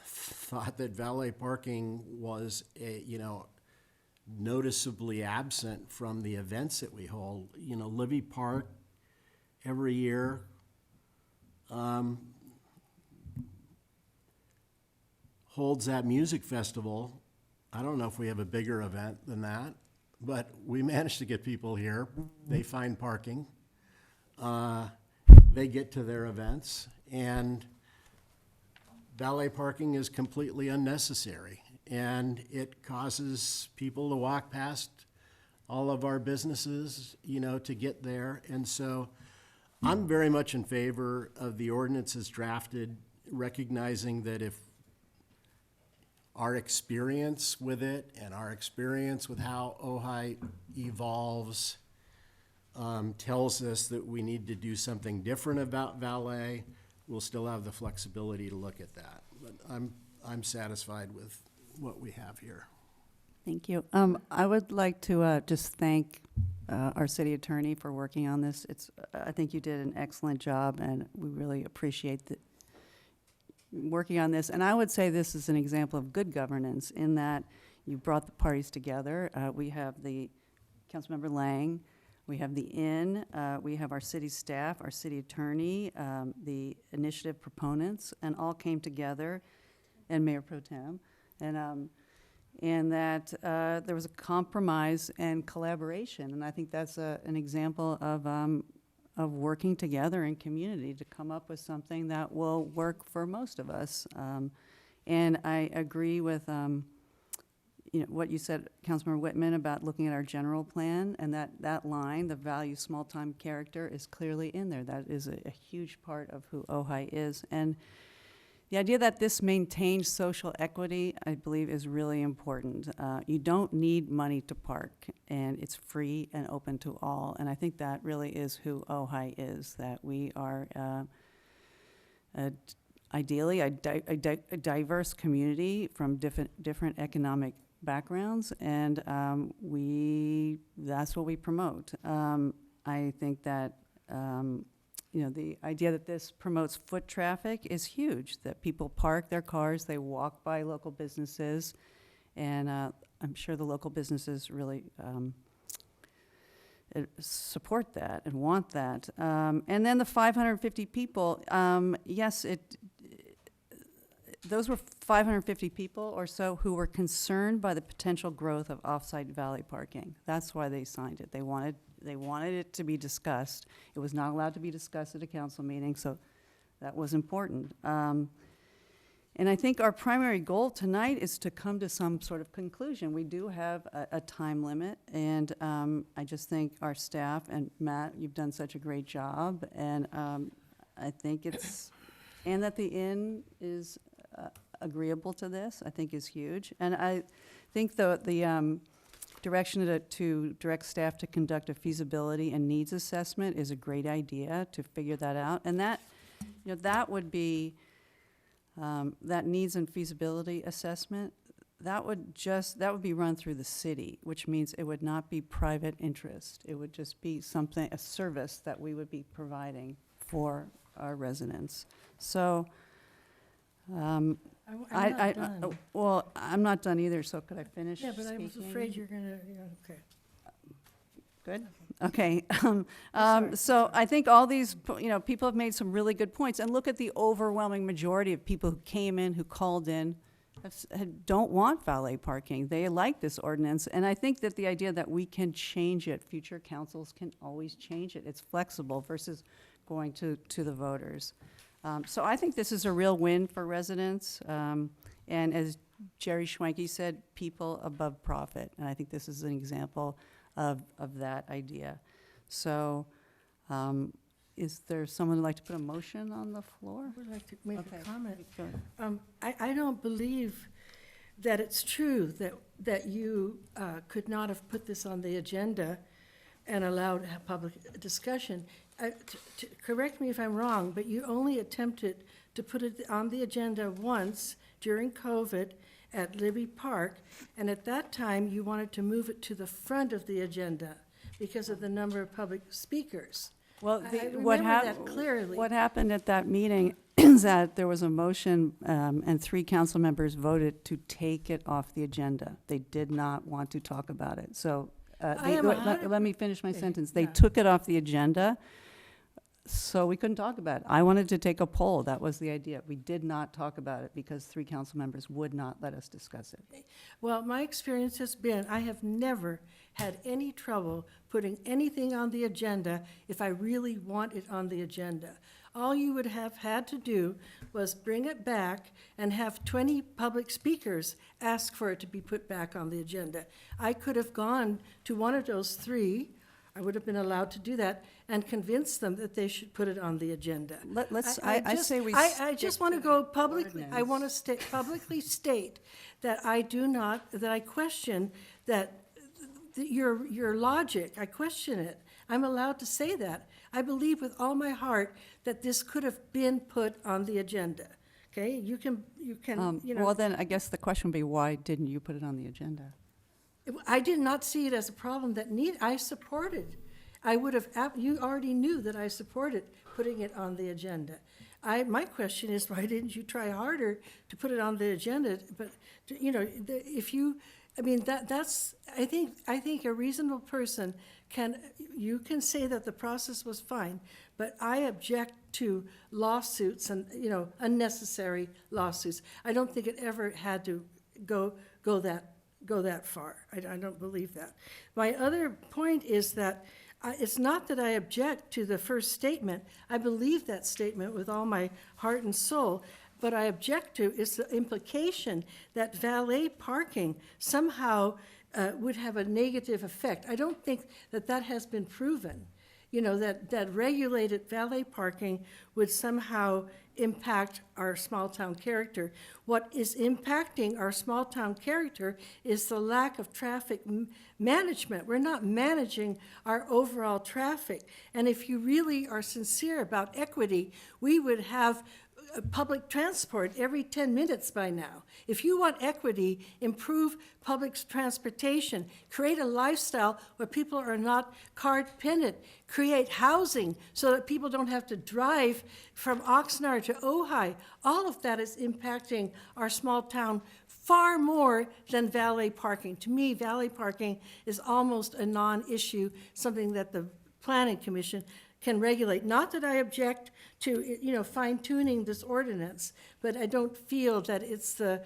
thought that valet parking was noticeably absent from the events that we hold. Livy Park every year holds that music festival. I don't know if we have a bigger event than that, but we managed to get people here. They find parking. They get to their events, and valet parking is completely unnecessary, and it causes people to walk past all of our businesses, to get there. And so I'm very much in favor of the ordinance as drafted, recognizing that if our experience with it and our experience with how Ojai evolves tells us that we need to do something different about valet, we'll still have the flexibility to look at that. But I'm satisfied with what we have here. Thank you. I would like to just thank our city attorney for working on this. I think you did an excellent job, and we really appreciate working on this. And I would say this is an example of good governance in that you brought the parties together. We have the Councilmember Lang, we have the inn, we have our city staff, our city attorney, the initiative proponents, and all came together, and Mayor Pro Tem, and that there was a compromise and collaboration. And I think that's an example of working together in community to come up with something that will work for most of us. And I agree with what you said, Councilmember Whitman, about looking at our general plan, and that line, the value small-time character, is clearly in there. That is a huge part of who Ojai is. And the idea that this maintains social equity, I believe, is really important. You don't need money to park, and it's free and open to all. And I think that really is who Ojai is, that we are ideally a diverse community from different economic backgrounds, and that's what we promote. I think that the idea that this promotes foot traffic is huge, that people park their cars, they walk by local businesses, and I'm sure the local businesses really support that and want that. And then the 550 people, yes, those were 550 people or so who were concerned by the potential growth of off-site valet parking. That's why they signed it. They wanted it to be discussed. It was not allowed to be discussed at a council meeting, so that was important. And I think our primary goal tonight is to come to some sort of conclusion. We do have a time limit, and I just think our staff, and Matt, you've done such a great job, and I think and that the inn is agreeable to this, I think is huge. And I think the direction to direct staff to conduct a feasibility and needs assessment is a great idea to figure that out. And that would be, that needs and feasibility assessment, that would be run through the city, which means it would not be private interest. It would just be a service that we would be providing for our residents. So, I'm not done. well, I'm not done either, so could I finish Yeah, but I was speaking? afraid you're gonna, okay. Good. Okay. So I think all these, people have made some really good points. And look at the overwhelming majority of people who came in, who called in, don't want valet parking. They like this ordinance. And I think that the idea that we can change it, future councils can always change it. It's flexible versus going to the voters. So I think this is a real win for residents. And as Jerry Schwenke said, people above profit. And I think this is an example of that idea. So is there someone who'd like to put a motion on the floor? I would like to make Okay. a comment. Go ahead. I don't believe that it's true that you could not have put this on the agenda and allowed public discussion. Correct me if I'm wrong, but you only attempted to put it on the agenda once during COVID at Libby Park, and at that time, you wanted to move it to the front of the agenda because of the number of public speakers. Well, I what remember that clearly. What happened at that meeting is that there was a motion, and 3 council members voted to take it off the agenda. They did not want to talk about it. So let me finish my sentence. They took it off the agenda, so we couldn't talk about it. I wanted to take a poll. That was the idea. We did not talk about it because 3 council members would not let us discuss it. Well, my experience has been, I have never had any trouble putting anything on the agenda if I really want it on the agenda. All you would have had to do was bring it back and have 20 public speakers ask for it to be put back on the agenda. I could have gone to one of those three, I would have been allowed to do that, and convince them that they should put it on the agenda. I say we I just stick want to to go the publicly, I want ordinance. to publicly state that I do not, that I question that your logic, I question it. I'm allowed to say that. I believe with all my heart that this could have been put on the agenda. Okay, you can, you know. Well, then, I guess the question would be, why didn't you put it on the agenda? I did not see it as a problem that I supported. I would have, you already knew that I supported putting it on the agenda. My question is, why didn't you try harder to put it on the agenda? But, you know, if you, I mean, that's, I think a reasonable person you can say that the process was fine, but I object to lawsuits and, you know, unnecessary lawsuits. I don't think it ever had to go that far. I don't believe that. My other point is that it's not that I object to the first statement. I believe that statement with all my heart and soul. What I object to is the implication that valet parking somehow would have a negative effect. I don't think that has been proven. You know, that regulated valet parking would somehow impact our small-town character. What is impacting our small-town character is the lack of traffic management. We're not managing our overall traffic. And if you really are sincere about equity, we would have public transport every 10 minutes by now. If you want equity, improve public transportation, create a lifestyle where people are not car dependent, create housing so that people don't have to drive from Oxnard to Ojai. All of that is impacting our small town far more than valet parking. To me, valet parking is almost a non-issue, something that the Planning Commission can regulate. Not that I object to, you know, fine-tuning this ordinance, but I don't feel that it's the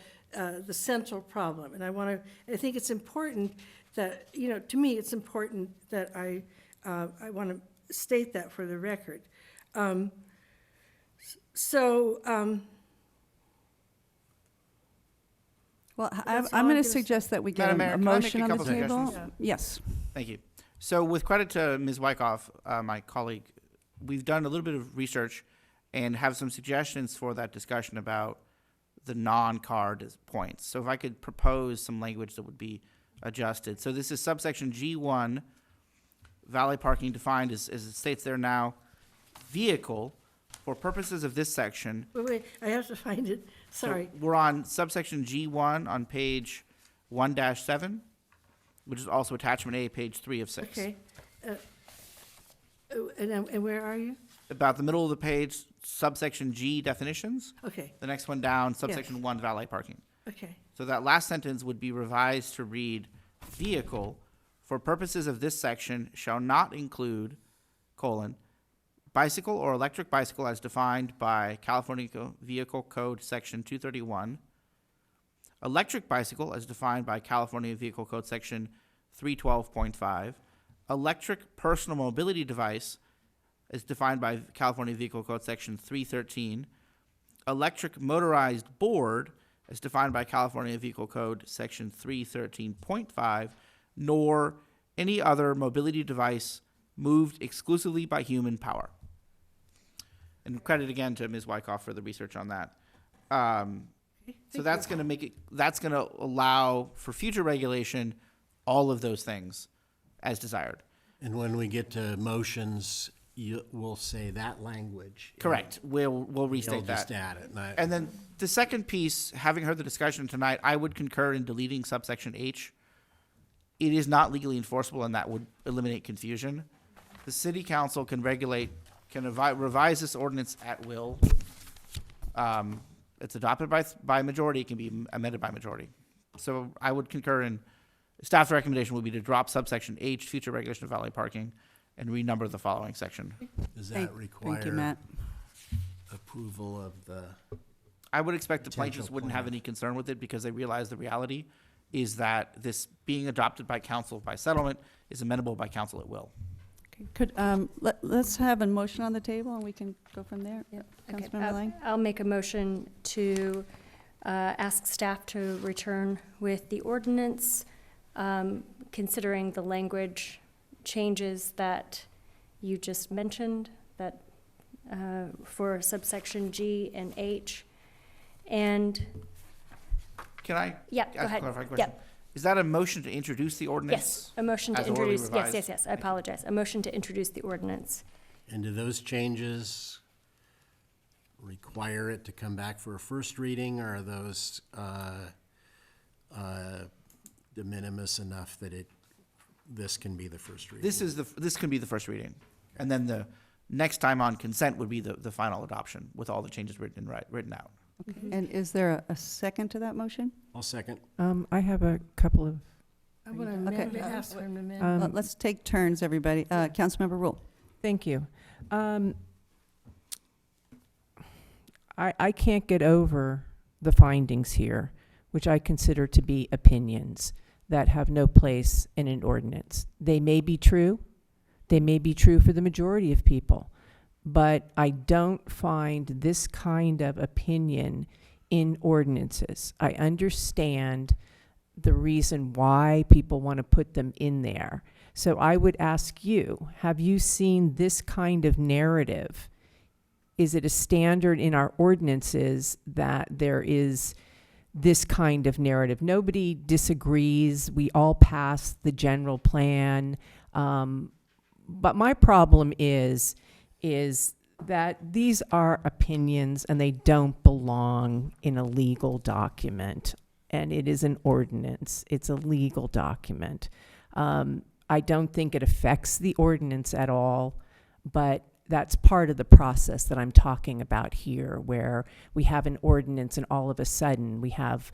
central problem. And I think it's important that, you know, to me, it's important that I want to state that for the record. Well, I'm That's all going to I'm gonna suggest that we get Madam Mayor, a can I make motion a on the couple table. suggestions? Yes. Thank you. So with credit to Ms. Wyckoff, my colleague, we've done a little bit of research and have some suggestions for that discussion about the non-car points. So if I could propose some language that would be adjusted. So this is subsection G1, valet parking defined as it states there now, vehicle for purposes of this section. Wait, I have to find it. Sorry. So we're on subsection G1 on page 1-7, which is also attachment A, page 3 of 6. Okay. And where are you? About the middle of the page, subsection G, definitions. Okay, The next one down, subsection 1, valet parking. okay. So that last sentence would be revised to read, vehicle, for purposes of this section, shall not include, bicycle or electric bicycle as defined by California Vehicle Code Section 231, electric bicycle as defined by California Vehicle Code Section 312.5, electric personal mobility device as defined by California Vehicle Code Section 313, electric motorized board as defined by California Vehicle Code Section 313.5, nor any other mobility device moved exclusively by human power. And credit again to Ms. Wyckoff for the research on that. So that's going to make it, that's going to allow for future regulation all of those things as desired. And when we get to motions, we'll say that language. Correct. We'll restate You'll just that. add it. And then the second piece, having heard the discussion tonight, I would concur in deleting subsection H. It is not legally enforceable, and that would eliminate confusion. The city council can revise this ordinance at will. It's adopted by majority. It can be amended by majority. So I would concur in, staff's recommendation would be to drop subsection H, future regulation of valet parking, and renumber the following section. Does that require Thank you, Matt. approval of the? I would expect the potential plaintiffs wouldn't have plan? any concern with it because they realize the reality is that this being adopted by council by settlement is amendable by council at will. Could, let's have a motion on the table and we can go from there. Okay, Councilmember Lang? I'll make a motion to ask staff to return with the ordinance, considering the language changes that you just mentioned, that for subsection G and H. And Can I yeah, ask go a ahead. clarifying question? Yeah. Is that a motion to introduce the ordinance? Yes, a motion to as orally introduce, revised? yes, I apologize. A motion to introduce the ordinance. And do those changes require it to come back for a first reading, or are those de minimis enough that this can be the first reading? This can be the first reading. And then the next time on consent would be the final adoption with all the changes written out. Okay. And is there a second to that motion? I'll second. I have a couple of, I want to Okay. amend, ask for an amendment. Well, let's take turns, everybody. Councilmember Rule. thank you. I can't get over the findings here, which I consider to be opinions that have no place in an ordinance. They may be true. They may be true for the majority of people, but I don't find this kind of opinion in ordinances. I understand the reason why people want to put them in there. So I would ask you, have you seen this kind of narrative? Is it a standard in our ordinances that there is this kind of narrative? Nobody disagrees. We all pass the general plan. But my problem is that these are opinions and they don't belong in a legal document. And it is an ordinance. It's a legal document. I don't think it affects the ordinance at all, but that's part of the process that I'm talking about here, where we have an ordinance and all of a sudden we have,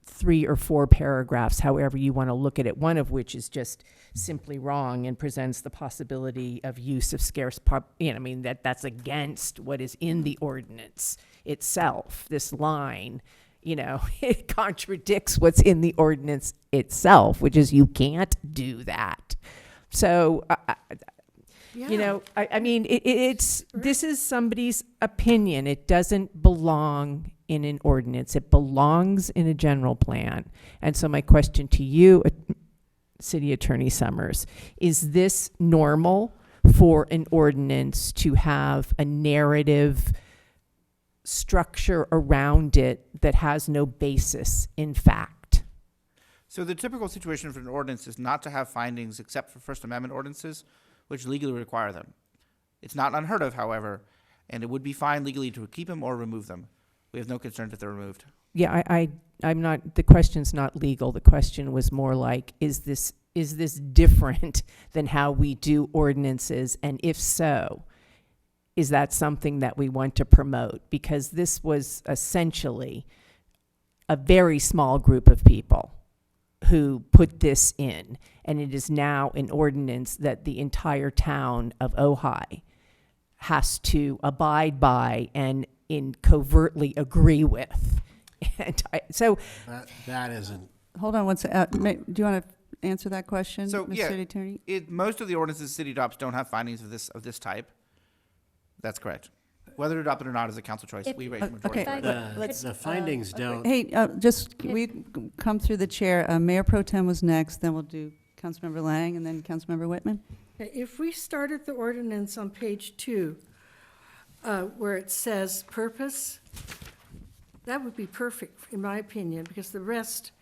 3 or 4 paragraphs, however you want to look at it, one of which is just simply wrong and presents the possibility of use of scarce, that's against what is in the ordinance itself. This line, it contradicts what's in the ordinance itself, which is you can't do that. So, this is somebody's opinion. It doesn't belong in an ordinance. It belongs in a general plan. And so my question to you, City Attorney Summers, is this normal for an ordinance to have a narrative structure around it that has no basis in fact? So the typical situation for an ordinance is not to have findings except for First Amendment ordinances, which legally require them. It's not unheard of, however, and it would be fine legally to keep them or remove them. We have no concern if they're removed. Yeah, I'm not, the question's not legal. The question was more like, is this different than how we do ordinances? And if so, is that something that we want to promote? Because this was essentially a very small group of people who put this in, and it is now an ordinance that the entire town of Ojai has to abide by and covertly agree with. And so that isn't. Hold on one second. Do you want to answer that question, So Mr. yeah, City Attorney? most of the ordinances the city adopts don't have findings of this type. That's correct. Whether to adopt it or not is a council choice. We raise the majority. Okay, The findings don't. Hey, we come through the chair. Mayor Pro Tem was next, then we'll do Councilmember Lang and then Councilmember Whitman. If we started the ordinance on page 2, where it says purpose, that would be perfect, in my opinion, because the rest,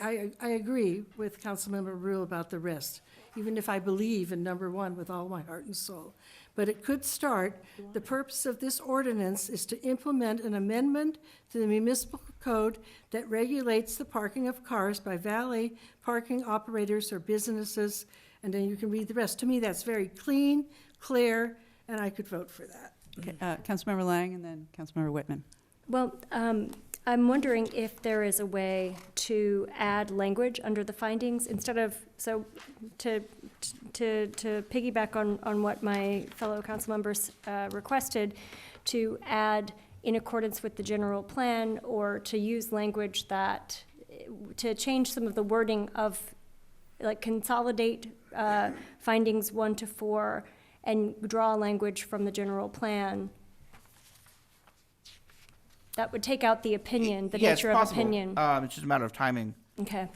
I agree with Councilmember Rule about the rest, even if I believe in number 1 with all my heart and soul. But it could start, the purpose of this ordinance is to implement an amendment to the municipal code that regulates the parking of cars by valet parking operators or businesses, and then you can read the rest. To me, that's very clean, clear, and I could vote for that. Okay, Councilmember Lang and then Councilmember Whitman. Well, I'm wondering if there is a way to add language under the findings instead of, so to piggyback on what my fellow council members requested, to add in accordance with the general plan, or to use language that, to change some of the wording of, like, consolidate findings 1 to 4 and draw language from the general plan, that would take out the opinion, the Yeah, it's nature of possible. opinion. It's just a matter of timing. Okay.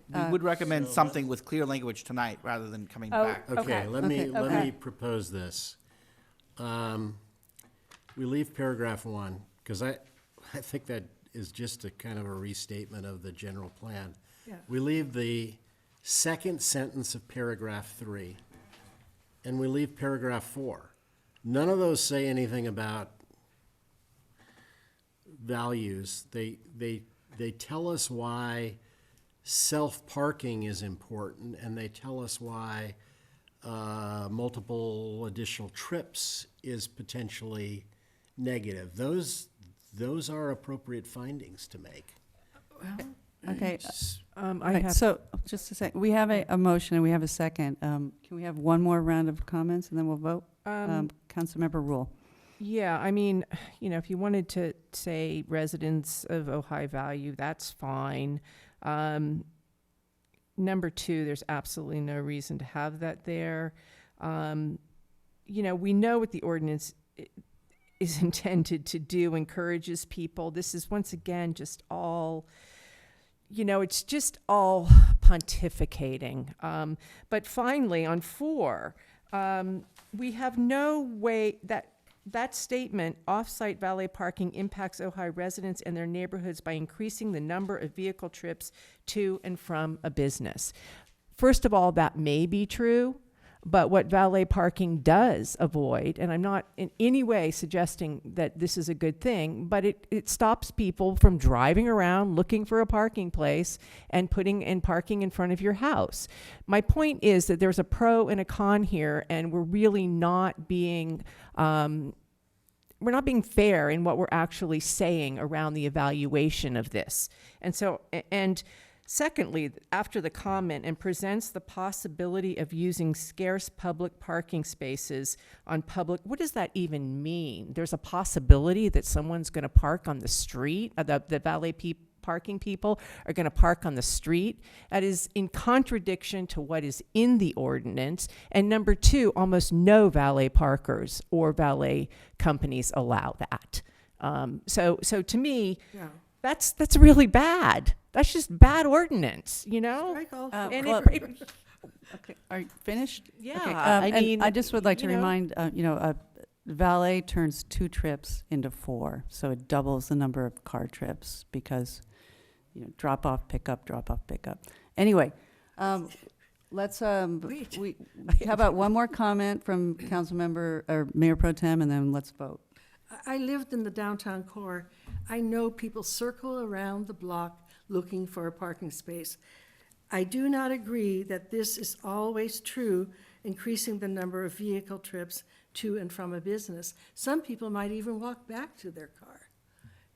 We would recommend something with clear language tonight rather than coming Oh, back. Okay, let me, let okay. me propose this. We leave paragraph 1, because I think that is just a kind of a restatement of the general plan. Yeah. We leave the second sentence of paragraph 3, and we leave paragraph 4. None of those say anything about values. They tell us why self-parking is important, and they tell us why multiple additional trips is potentially negative. Those are appropriate findings to make. Okay. I Right, have, so, just a sec, we have a motion and we have a second. Can we have one more round of comments and then we'll vote? Councilmember Rule. yeah, I mean, you know, if you wanted to say residents of Ojai value, that's fine. Number 2, there's absolutely no reason to have that there. You know, we know what the ordinance is intended to do, encourages people. This is once again just all, you know, it's just all pontificating. But finally, on 4, we have no way that statement, off-site valet parking impacts Ojai residents and their neighborhoods by increasing the number of vehicle trips to and from a business. First of all, that may be true, but what valet parking does avoid, and I'm not in any way suggesting that this is a good thing, but it stops people from driving around looking for a parking place and parking in front of your house. My point is that there's a pro and a con here, and we're really not being fair in what we're actually saying around the evaluation of this. And secondly, after the comment, and presents the possibility of using scarce public parking spaces on public, what does that even mean? There's a possibility that someone's going to park on the street, the valet parking people are going to park on the street. That is in contradiction to what is in the ordinance. And number 2, almost no valet parkers or valet companies allow that. So to me, Yeah. that's really bad. That's just bad ordinance, you know? Strike all And well, it- Okay, are you finished? Yeah, Okay, I and mean, I just would like to you know. remind, valet turns 2 trips into 4, so it doubles the number of car trips because, drop off, pick up, drop off, pick up. Anyway, let's, Wait. how about one more comment from Councilmember, or Mayor Pro Tem, and then let's vote. I lived in the downtown core. I know people circle around the block looking for a parking space. I do not agree that this is always true, increasing the number of vehicle trips to and from a business. Some people might even walk back to their car.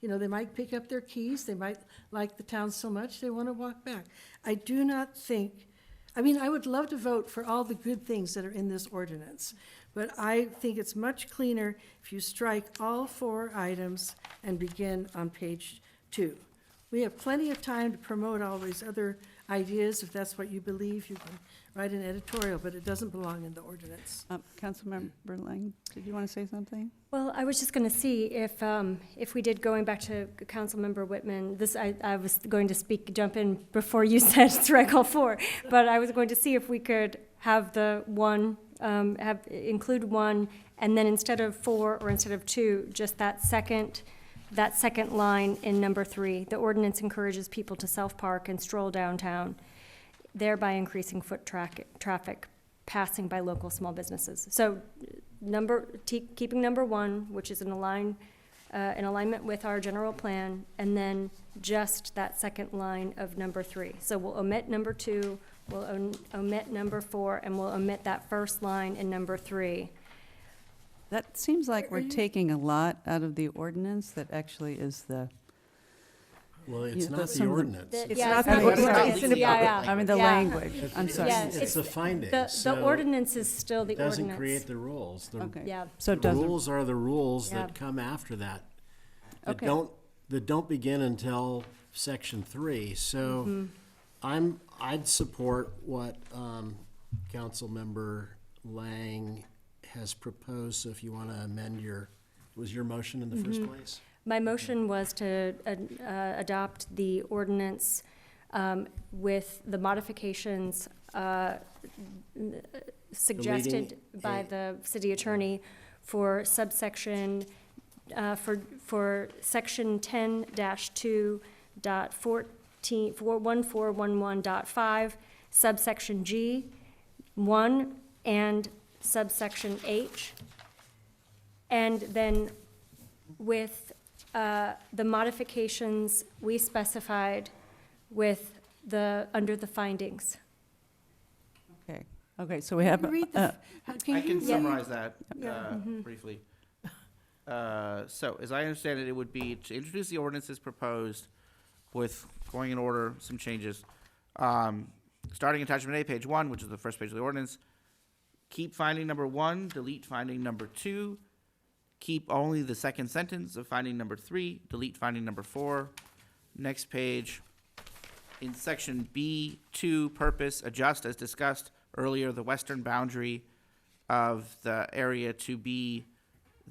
They might pick up their keys, they might like the town so much, they want to walk back. I do not think, I would love to vote for all the good things that are in this ordinance, but I think it's much cleaner if you strike all 4 items and begin on page 2. We have plenty of time to promote all these other ideas. If that's what you believe, you can write an editorial, but it doesn't belong in the ordinance. Councilmember Lang, did you want to say something? Well, I was just going to see if we did, going back to Councilmember Whitman, I was going to jump in before you said strike all 4, but I was going to see if we could have the one, include 1, and then instead of 4 or instead of 2, just that second line in number 3. The ordinance encourages people to self-park and stroll downtown, thereby increasing foot traffic passing by local small businesses. So keeping number 1, which is in alignment with our general plan, and then just that second line of number 3. So we'll omit number 2, we'll omit number 4, and we'll omit that first line in number 3. That seems like we're taking a lot out of the ordinance that actually is the. Well, it's not the some of ordinance. It's Yeah, not it's the not ordinance. the- yeah. I mean, the Yeah. language, I'm sorry. Yeah, It's the findings. The so ordinance is still the it doesn't ordinance. create the rules. Okay. Yeah. So it The doesn't. rules are the rules Yeah. that come after that. Okay. That don't begin until section 3. So Mm-hmm. I'd support what Councilmember Lang has proposed, so if you want to amend was your motion in the first place? My motion was to adopt the ordinance with the modifications suggested by the city attorney for subsection, for section 10-2.14.11.5, subsection G, 1, and subsection H. And then with the modifications we specified with under the findings. Okay, so we have, Read the, I can you- summarize that Yeah. briefly. So, as I understand it, it would be to introduce the ordinances proposed with, going in order, some changes. Starting attachment A, page 1, which is the first page of the ordinance. Keep finding number 1, delete finding number 2. Keep only the second sentence of finding number 3, delete finding number 4. Next page, in section B2, purpose, adjust as discussed earlier, the western boundary of the area to be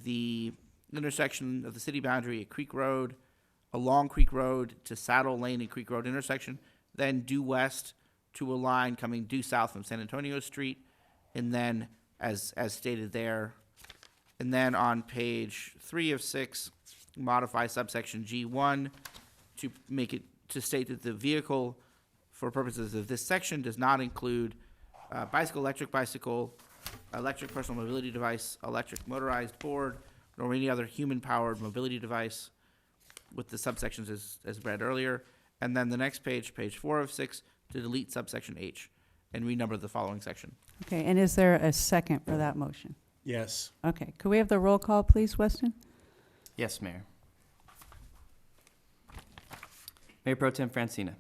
the intersection of the city boundary at Creek Road, along Creek Road to Saddle Lane and Creek Road intersection, then due west to a line coming due south from San Antonio Street, and then, as stated there, and then on page 3 of 6, modify subsection G1 to make it, to state that the vehicle, for purposes of this section, does not include bicycle, electric personal mobility device, electric motorized board, nor any other human-powered mobility device, with the subsections as read earlier. And then the next page, page 4 of 6, to delete subsection H and renumber the following section. okay, and is there a second for that motion? Yes. Okay, could we have the roll call, please, Weston? Yes, Mayor. Mayor Pro Tem Francina.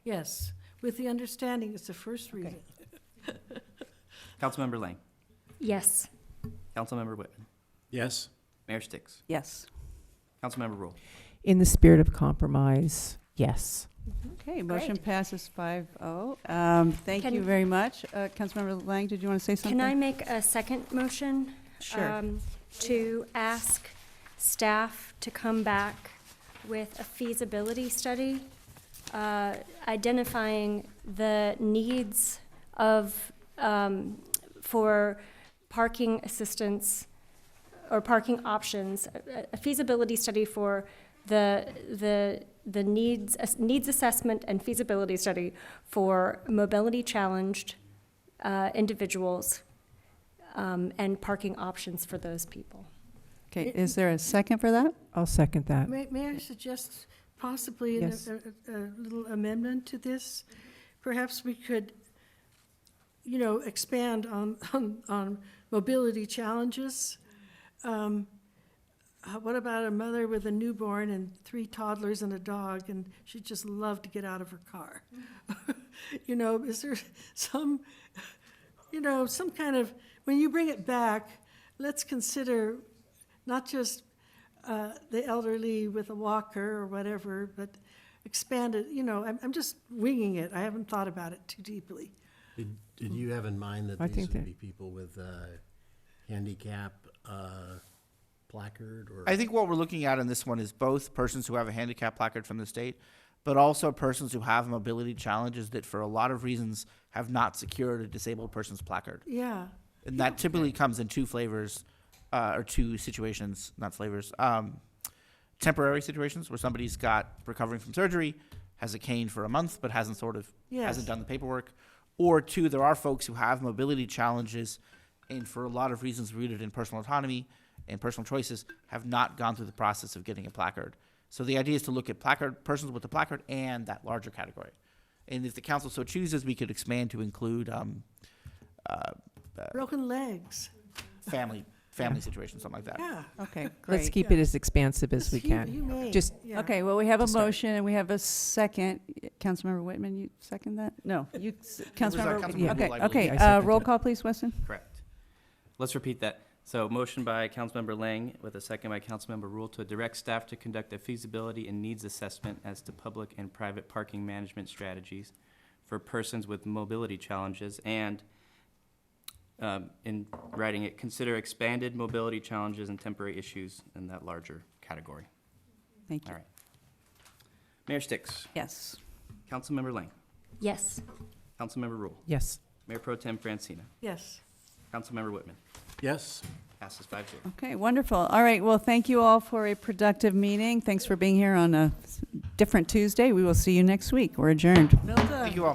Yes, with the understanding it's the first reading. Councilmember Lang. Yes. Councilmember Whitman. Yes. Mayor Sticks. Yes. Councilmember Rule. In the spirit of compromise, yes. Okay, motion Great. passes 5-0. Thank Can- you very much. Councilmember Lang, did you want to say something? Can I make a second motion? Sure. To ask staff to come back with a feasibility study, identifying the needs of, for parking assistance or parking options, a feasibility study for the needs assessment and feasibility study for mobility challenged individuals, and parking options for those people. Okay, is there a second for that? I'll second that. May I suggest possibly Yes. a little amendment to this? Perhaps we could, expand on mobility challenges. What about a mother with a newborn and 3 toddlers and a dog, and she'd just love to get out of her car? Is there some kind of, when you bring it back, let's consider not just the elderly with a walker or whatever, but expand it. I'm just winging it. I haven't thought about it too deeply. Did you have in mind that I these think would that- be people with handicap placard or? I think what we're looking at in this one is both persons who have a handicap placard from the state, but also persons who have mobility challenges that for a lot of reasons have not secured a disabled person's placard. Yeah. And that typically comes in 2 flavors, or 2 situations, not flavors. Temporary situations where somebody's recovering from surgery, has a cane for a month, but hasn't Yes. done the paperwork. Or 2, there are folks who have mobility challenges and for a lot of reasons rooted in personal autonomy and personal choices have not gone through the process of getting a placard. So the idea is to look at persons with a placard and that larger category. And if the council so chooses, we could expand to include Broken legs. family situations, something like that. Yeah. Okay, great. Let's keep it as expansive as we can. Humane. Just Yeah. Okay, well, we have a To start. motion and we have a second. Councilmember Whitman, you second that? No, you, Councilmember. Councilmember Yeah. Rule, I believe. Okay, I seconded roll it. call, please, Weston? Correct. Let's repeat that. So motion by Councilmember Lang with a second by Councilmember Rule to direct staff to conduct a feasibility and needs assessment as to public and private parking management strategies for persons with mobility challenges, and in writing it, consider expanded mobility challenges and temporary issues in that larger category. Thank you. All right. Mayor Sticks. Yes. Councilmember Lang. Yes. Councilmember Rule. Yes. Mayor Pro Tem Francina. Yes. Councilmember Whitman. Yes? Passes 5-0. Okay, wonderful. All right, well, thank you all for a productive meeting. Thanks for being here on a different Tuesday. We will see you next week. We're adjourned. Well done. Thank you all.